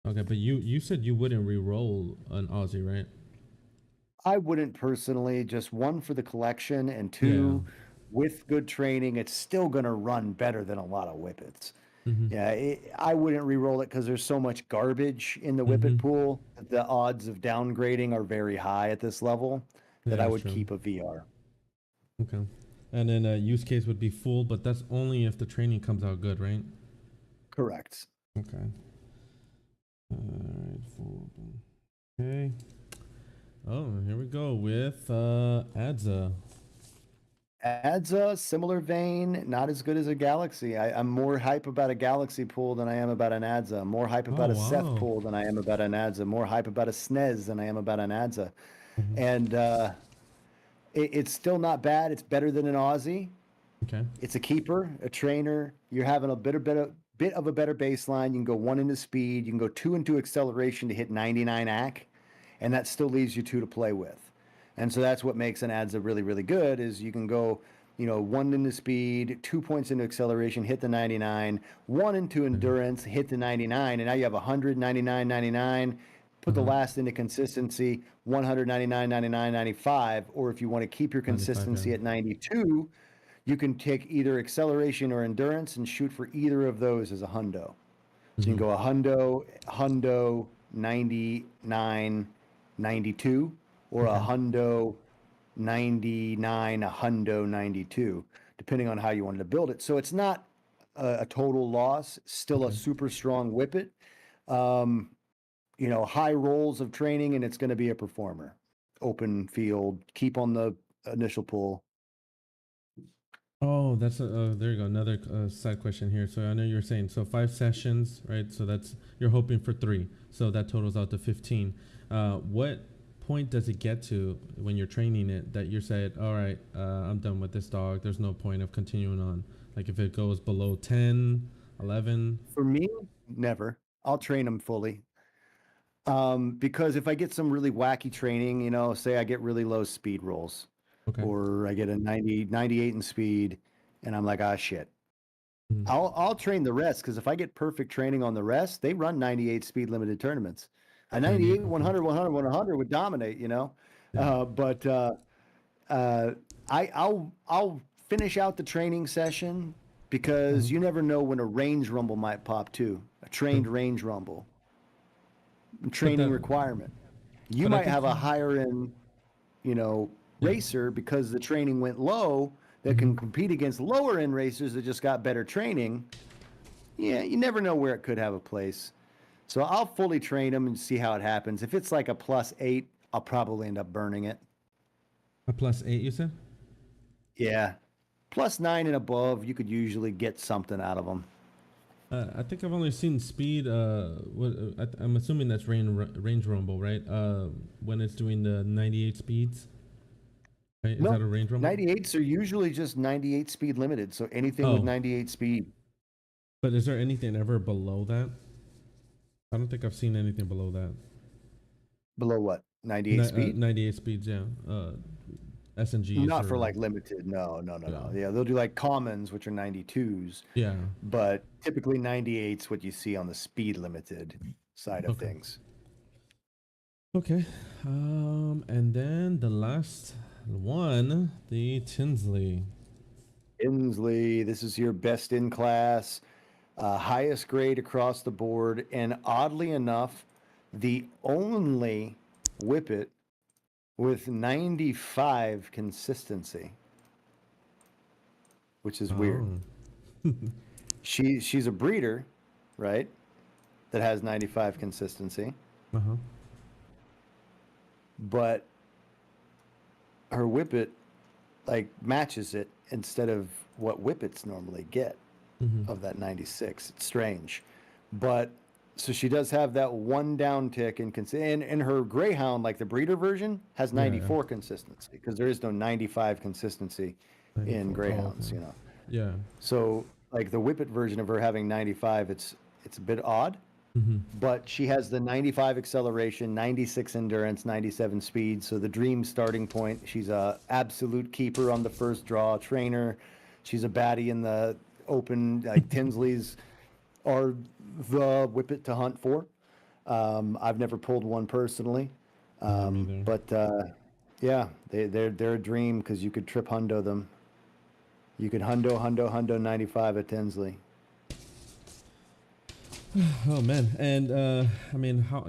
[SPEAKER 1] Okay, but you said you wouldn't re-roll an Aussie, right?
[SPEAKER 2] I wouldn't personally, just one for the collection, and
[SPEAKER 1] Yeah.
[SPEAKER 2] two, with good training, it's still going to run better than a lot of Whippets.
[SPEAKER 1] Mhm.
[SPEAKER 2] Yeah, I wouldn't re-roll it because there's so much garbage in the Whippet
[SPEAKER 1] Mhm.
[SPEAKER 2] pool. The odds of downgrading are very high at this level, that
[SPEAKER 1] Yeah,
[SPEAKER 2] I
[SPEAKER 1] that's
[SPEAKER 2] would
[SPEAKER 1] true.
[SPEAKER 2] keep a VR.
[SPEAKER 1] Okay. And then use case would be full, but that's only if the training comes out good, right?
[SPEAKER 2] Correct.
[SPEAKER 1] Okay. All right. Full. Okay. Oh, here we go with Adza.
[SPEAKER 2] Adza, similar vein, not as good as a Galaxy. I'm more hype about a Galaxy pool than I am about an Adza. More hype
[SPEAKER 1] Oh
[SPEAKER 2] about a Seth
[SPEAKER 1] wow.
[SPEAKER 2] pool than I am about an Adza. More hype about a Snezh than I am about an Adza.
[SPEAKER 1] Mhm.
[SPEAKER 2] And it's still not bad. It's better than an Aussie.
[SPEAKER 1] Okay.
[SPEAKER 2] It's a keeper, a trainer. You're having a bit of a better baseline. You can go one into speed. You can go two into acceleration to hit 99 AC, and that still leaves you two to play with. And so that's what makes an Adza really, really good is you can go, one into speed, 2 points into acceleration, hit the 99, one into
[SPEAKER 1] Okay.
[SPEAKER 2] endurance, hit the 99, and now you have 100, 99, 99. Put the
[SPEAKER 1] Uh-huh.
[SPEAKER 2] last into consistency, 199, 99, 95. Or if you want to keep your
[SPEAKER 1] 95, yeah.
[SPEAKER 2] consistency at 92, you can take either acceleration or endurance and shoot for either of those as a hundo. So you can
[SPEAKER 1] Mhm.
[SPEAKER 2] go a hundo 99, 92, or a
[SPEAKER 1] Okay.
[SPEAKER 2] hundo 99, a hundo 92, depending on how you wanted to build it. So it's not a total loss, still a
[SPEAKER 1] Okay.
[SPEAKER 2] super strong whippet. Um, high rolls of training, and it's going to be a performer. Open field, keep on the initial pull.
[SPEAKER 1] Oh, that's a there you go. Another side question here. So I know you're saying so 5 sessions, right? So that's you're hoping for 3. So that totals out to 15. What point does it get to when you're training it that you said, all right, I'm done with this dog. There's no point of continuing on. Like if it goes below 10, 11.
[SPEAKER 2] For me, never. I'll train them fully. Because if I get some really wacky training, say I get really low speed rolls,
[SPEAKER 1] Okay.
[SPEAKER 2] or I get a 90, 98 in speed, and I'm like, ah, shit.
[SPEAKER 1] Mhm.
[SPEAKER 2] I'll train the rest, because if I get perfect training on the rest, they run 98 speed limited tournaments. A
[SPEAKER 1] 98.
[SPEAKER 2] 98,
[SPEAKER 1] Okay.
[SPEAKER 2] 100, 100, 100 would dominate.
[SPEAKER 1] Yeah.
[SPEAKER 2] But uh, I'll finish out the training session,
[SPEAKER 1] Uh-huh.
[SPEAKER 2] because you never know when a range rumble might pop too. A
[SPEAKER 1] True.
[SPEAKER 2] trained range rumble,
[SPEAKER 1] But
[SPEAKER 2] training
[SPEAKER 1] that.
[SPEAKER 2] requirement. You
[SPEAKER 1] But I
[SPEAKER 2] might
[SPEAKER 1] think.
[SPEAKER 2] have a higher end, you know,
[SPEAKER 1] Yeah.
[SPEAKER 2] racer, because the training went low, that
[SPEAKER 1] Mm-hmm.
[SPEAKER 2] can compete against lower end racers that just got better training. Yeah, you never know where it could have a place. So I'll fully train them and see how it happens. If it's like a +8, I'll probably end up burning it.
[SPEAKER 1] A +8, you said?
[SPEAKER 2] Yeah. +9 and above, you could usually get something out of them.
[SPEAKER 1] I think I've only seen speed. What I'm assuming that's range rumble, right? When it's doing the 98 speeds, right? Is that
[SPEAKER 2] No,
[SPEAKER 1] a range rumble?
[SPEAKER 2] 98s are usually just 98 speed limited. So anything with
[SPEAKER 1] Oh,
[SPEAKER 2] 98 speed.
[SPEAKER 1] but is there anything ever below that? I don't think I've seen anything below that.
[SPEAKER 2] Below what? 98 speed?
[SPEAKER 1] 98 speeds, yeah. SNGs
[SPEAKER 2] Not for
[SPEAKER 1] or
[SPEAKER 2] like limited. No, no, no,
[SPEAKER 1] yeah,
[SPEAKER 2] no. Yeah, they'll do like commons, which are 92s,
[SPEAKER 1] yeah.
[SPEAKER 2] but typically 98's what you see on the speed limited side of
[SPEAKER 1] Okay,
[SPEAKER 2] things.
[SPEAKER 1] okay. And then the last one, the Tinsley.
[SPEAKER 2] Inslee, this is your best in class, highest grade across the board, and oddly enough, the only Whippet with 95 consistency, which is weird.
[SPEAKER 1] Oh,
[SPEAKER 2] She's a breeder, right? That has 95 consistency,
[SPEAKER 1] uh huh.
[SPEAKER 2] but her Whippet like matches it instead of what Whippets normally get
[SPEAKER 1] Mm-hmm.
[SPEAKER 2] of that 96. It's strange, but so she does have that one down tick and her Greyhound, like the breeder version, has
[SPEAKER 1] Yeah, yeah.
[SPEAKER 2] 94 consistency because there is no 95 consistency in
[SPEAKER 1] 94. Oh,
[SPEAKER 2] Greyhounds,
[SPEAKER 1] okay.
[SPEAKER 2] you know.
[SPEAKER 1] Yeah.
[SPEAKER 2] So like the Whippet version of her having 95, it's a bit odd,
[SPEAKER 1] Mm-hmm.
[SPEAKER 2] but she has the 95 acceleration, 96 endurance, 97 speed. So the dream starting point. She's a absolute keeper on the first draw, trainer. She's a baddie in the open. Like Tinsley's are the Whippet to hunt for. I've never pulled one personally,
[SPEAKER 1] Yeah, me either.
[SPEAKER 2] but yeah, they're a dream because you could trip hundo them. You could hundo 95 at Tinsley.
[SPEAKER 1] Oh man, and I mean, how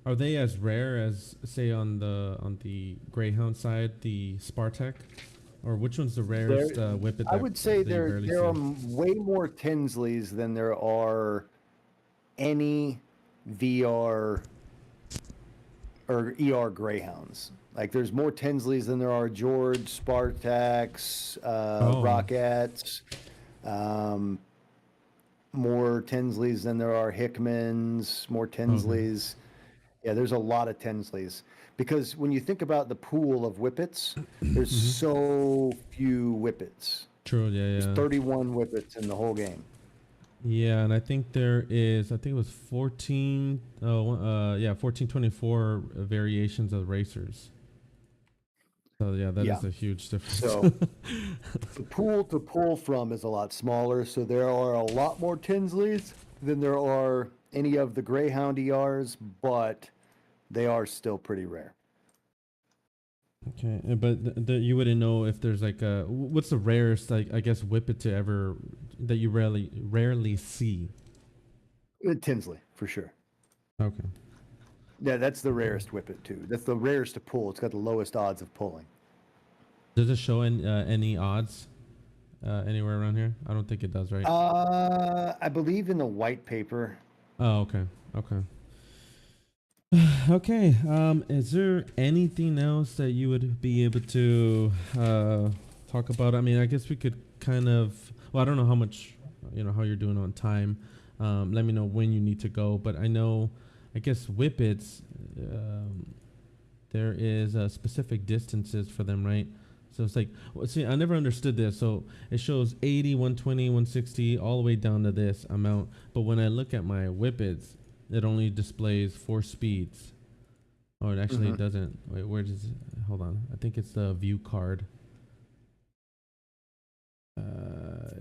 [SPEAKER 1] are they as rare as say on the Greyhound side, the Spartak, or which one's the rarest Whippet?
[SPEAKER 2] I would say
[SPEAKER 1] that you barely
[SPEAKER 2] there are
[SPEAKER 1] see?
[SPEAKER 2] way more Tinsleys than there are any VR or ER Greyhounds. Like there's more Tinsleys than there are George, Spartaks,
[SPEAKER 1] Oh,
[SPEAKER 2] Rockets, more Tinsleys than there are Hickmans, more
[SPEAKER 1] okay.
[SPEAKER 2] Tinsleys. Yeah, there's a lot of Tinsleys because when you think about the pool of Whippets, there's
[SPEAKER 1] Mm-hmm.
[SPEAKER 2] so few Whippets.
[SPEAKER 1] True.
[SPEAKER 2] There's
[SPEAKER 1] Yeah, yeah.
[SPEAKER 2] 31 Whippets in the whole game.
[SPEAKER 1] Yeah, and I think there is. I think it was 14. Yeah, 1424 variations of racers. So yeah, that
[SPEAKER 2] Yeah.
[SPEAKER 1] is a huge difference.
[SPEAKER 2] So the pool to pull from is a lot smaller. So there are a lot more Tinsleys than there are any of the Greyhound ERs, but they are still pretty rare.
[SPEAKER 1] Okay, but you wouldn't know if there's like a what's the rarest, like, I guess, Whippet to ever that you rarely see.
[SPEAKER 2] Tinsley, for sure.
[SPEAKER 1] Okay.
[SPEAKER 2] Yeah, that's the
[SPEAKER 1] Okay.
[SPEAKER 2] rarest Whippet, too. That's the rarest to pull. It's got the lowest odds of pulling.
[SPEAKER 1] Does it show any odds anywhere around here? I don't think it does, right?
[SPEAKER 2] I believe in the white paper.
[SPEAKER 1] Oh, okay. Okay. Okay. Is there anything else that you would be able to talk about? I mean, I guess we could kind of. Well, I don't know how much, how you're doing on time. Let me know when you need to go. But I know, I guess Whippets, there is specific distances for them, right? So it's like, well, see, I never understood this. So it shows 80, 120, 160, all the way down to this amount. But when I look at my Whippets, it only displays 4 speeds. Oh, it actually doesn't. Wait, where does it? Hold on. I think it's the view card.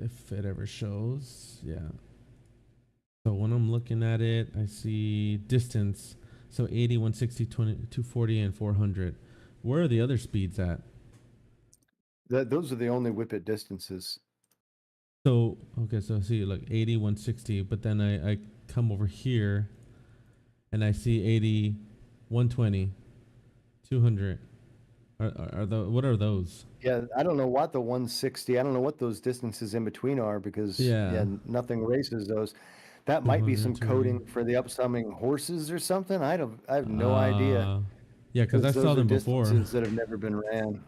[SPEAKER 1] If it ever shows. Yeah. So when I'm looking at it, I see distance. So 80, 160, 20, 240, and 400. Where are the other speeds at?
[SPEAKER 2] Those are the only Whippet distances.
[SPEAKER 1] So, okay, so I see like 80, 160, but then I come over here and I see 80, 120, 200. What are those?
[SPEAKER 2] Yeah, I don't know what the 160, I don't know what those distances in between are because,
[SPEAKER 1] Yeah,
[SPEAKER 2] yeah, nothing races those. That might be
[SPEAKER 1] 200,
[SPEAKER 2] some
[SPEAKER 1] 280.
[SPEAKER 2] coding for the upcoming horses or something. I have no idea
[SPEAKER 1] Uh, yeah, because I
[SPEAKER 2] because
[SPEAKER 1] saw
[SPEAKER 2] those are
[SPEAKER 1] them before.
[SPEAKER 2] distances that have never been ran.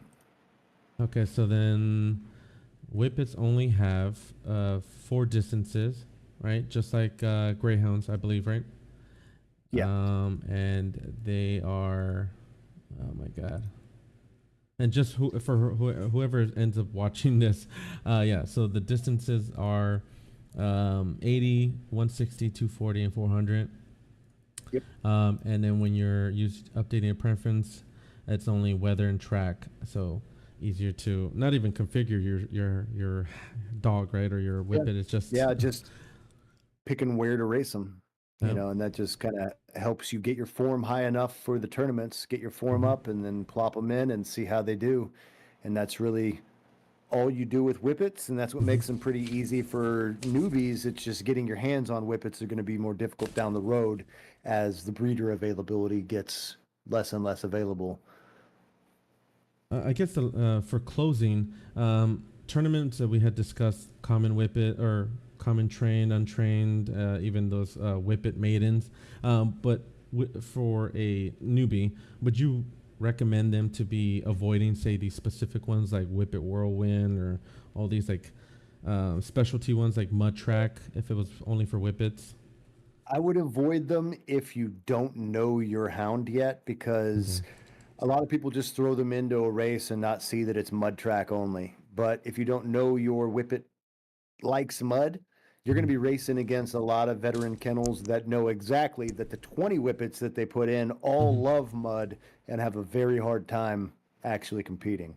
[SPEAKER 1] Okay, so then Whippets only have 4 distances, right? Just like Greyhounds, I believe, right?
[SPEAKER 2] Yeah.
[SPEAKER 1] And they are, oh my God. And just whoever ends up watching this, yeah. So the distances are 80, 160, 240, and 400.
[SPEAKER 2] Yep.
[SPEAKER 1] And then when you're updating a preference, it's only weather and track. So easier to not even configure your dog, right, or your
[SPEAKER 2] Yeah.
[SPEAKER 1] Whippet. It's just
[SPEAKER 2] Yeah, just picking where to race them,
[SPEAKER 1] yeah.
[SPEAKER 2] and that just kind of helps you get your form high enough for the tournaments, get your form
[SPEAKER 1] Mhm.
[SPEAKER 2] up, and then plop them in and see how they do. And that's really all you do with Whippets, and that's what
[SPEAKER 1] Mhm.
[SPEAKER 2] makes them pretty easy for newbies. It's just getting your hands on Whippets are going to be more difficult down the road as the breeder availability gets less and less available.
[SPEAKER 1] I guess for closing, tournaments that we had discussed, common Whippet or common trained, untrained, even those Whippet maidens. But for a newbie, would you recommend them to be avoiding, say, these specific ones like Whippet Whirlwind or all these like specialty ones like Mud Track if it was only for Whippets?
[SPEAKER 2] I would avoid them if you don't know your hound yet, because a lot of people just throw them into a race and not see that it's mud track only. But if you don't know your Whippet likes mud, you're going to be racing against a lot of veteran kennels that know exactly that the 20 Whippets that they put in all love mud and have a very hard time actually competing.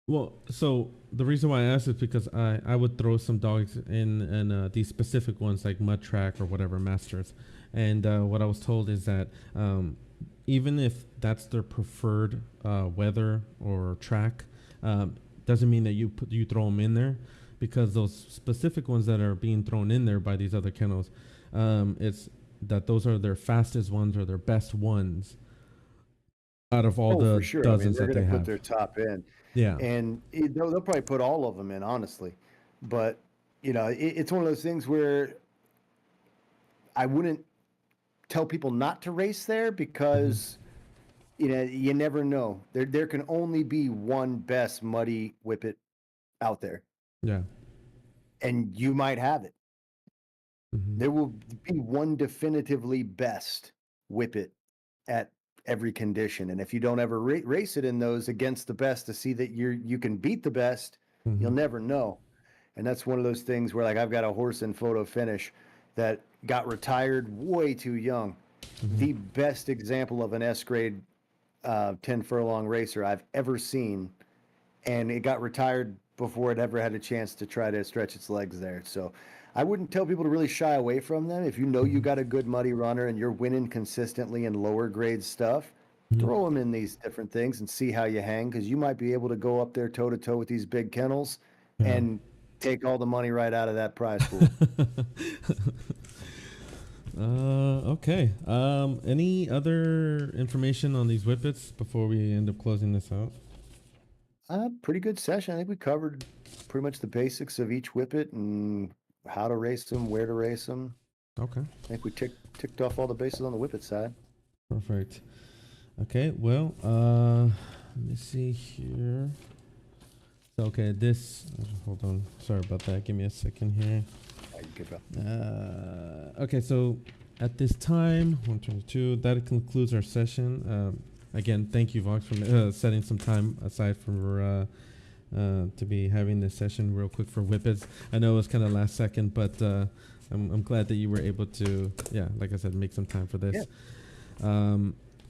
[SPEAKER 1] Well, so the reason why I asked is because I would throw some dogs in these specific ones like Mud Track or whatever Masters, and what I was told is that even if that's their preferred weather or track, doesn't mean that you throw them in there, because those specific ones that are being thrown in there by these other kennels, it's that those are their fastest ones or their best ones out of all the
[SPEAKER 2] for sure.
[SPEAKER 1] dozens
[SPEAKER 2] They're
[SPEAKER 1] that
[SPEAKER 2] going
[SPEAKER 1] they
[SPEAKER 2] to put
[SPEAKER 1] have.
[SPEAKER 2] their top in.
[SPEAKER 1] Yeah.
[SPEAKER 2] And they'll probably put all of them in, honestly. But, it's one of those things where I wouldn't tell people not to race there, because, you never know. There can only be one best muddy Whippet out there,
[SPEAKER 1] Yeah.
[SPEAKER 2] and you might have it.
[SPEAKER 1] Mm-hmm.
[SPEAKER 2] There will be one definitively best Whippet at every condition. And if you don't ever race it in those against the best to see that you can beat the best, you'll never know. And that's one of those things where, like, I've got a horse in photo finish that got retired way too young. The best example of an S grade 10 furlong racer I've ever seen. And it got retired before it ever had a chance to try to stretch its legs there. So I wouldn't tell people to really shy away from them. If you know you got a good muddy runner and you're winning consistently in lower grade stuff, throw them in these different things and see how you hang, because you might be able to go up there toe to toe with these big kennels and take all the money right out of that prize pool.
[SPEAKER 1] Okay. Any other information on these Whippets before we end up closing this out?
[SPEAKER 2] Pretty good session. I think we covered pretty much the basics of each Whippet and how to race them, where to race them.
[SPEAKER 1] Okay.
[SPEAKER 2] I think we ticked off all the bases on the Whippet side.
[SPEAKER 1] Perfect. Okay. Well, let me see here. So, okay, hold on. Sorry about that. Give me a second here.
[SPEAKER 2] Oh, you good, bro.
[SPEAKER 1] Okay, so at this time, 122, that concludes our session. Again, thank you, Vox, for setting some time aside for to be having this session real quick for Whippets. I know it was kind of last second, but I'm glad that you were able to, like I said, make some time for this. Yeah.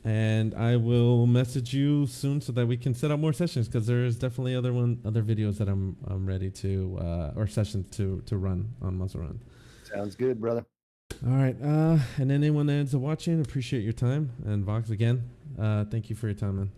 [SPEAKER 1] And I will message you soon so that we can set up more sessions, because there's definitely other videos that I'm ready to or sessions to run on Muzzle Run.
[SPEAKER 2] Sounds good, brother.
[SPEAKER 1] All right, and anyone that ends up watching, appreciate your time. And Vox, again, thank you for your time, man.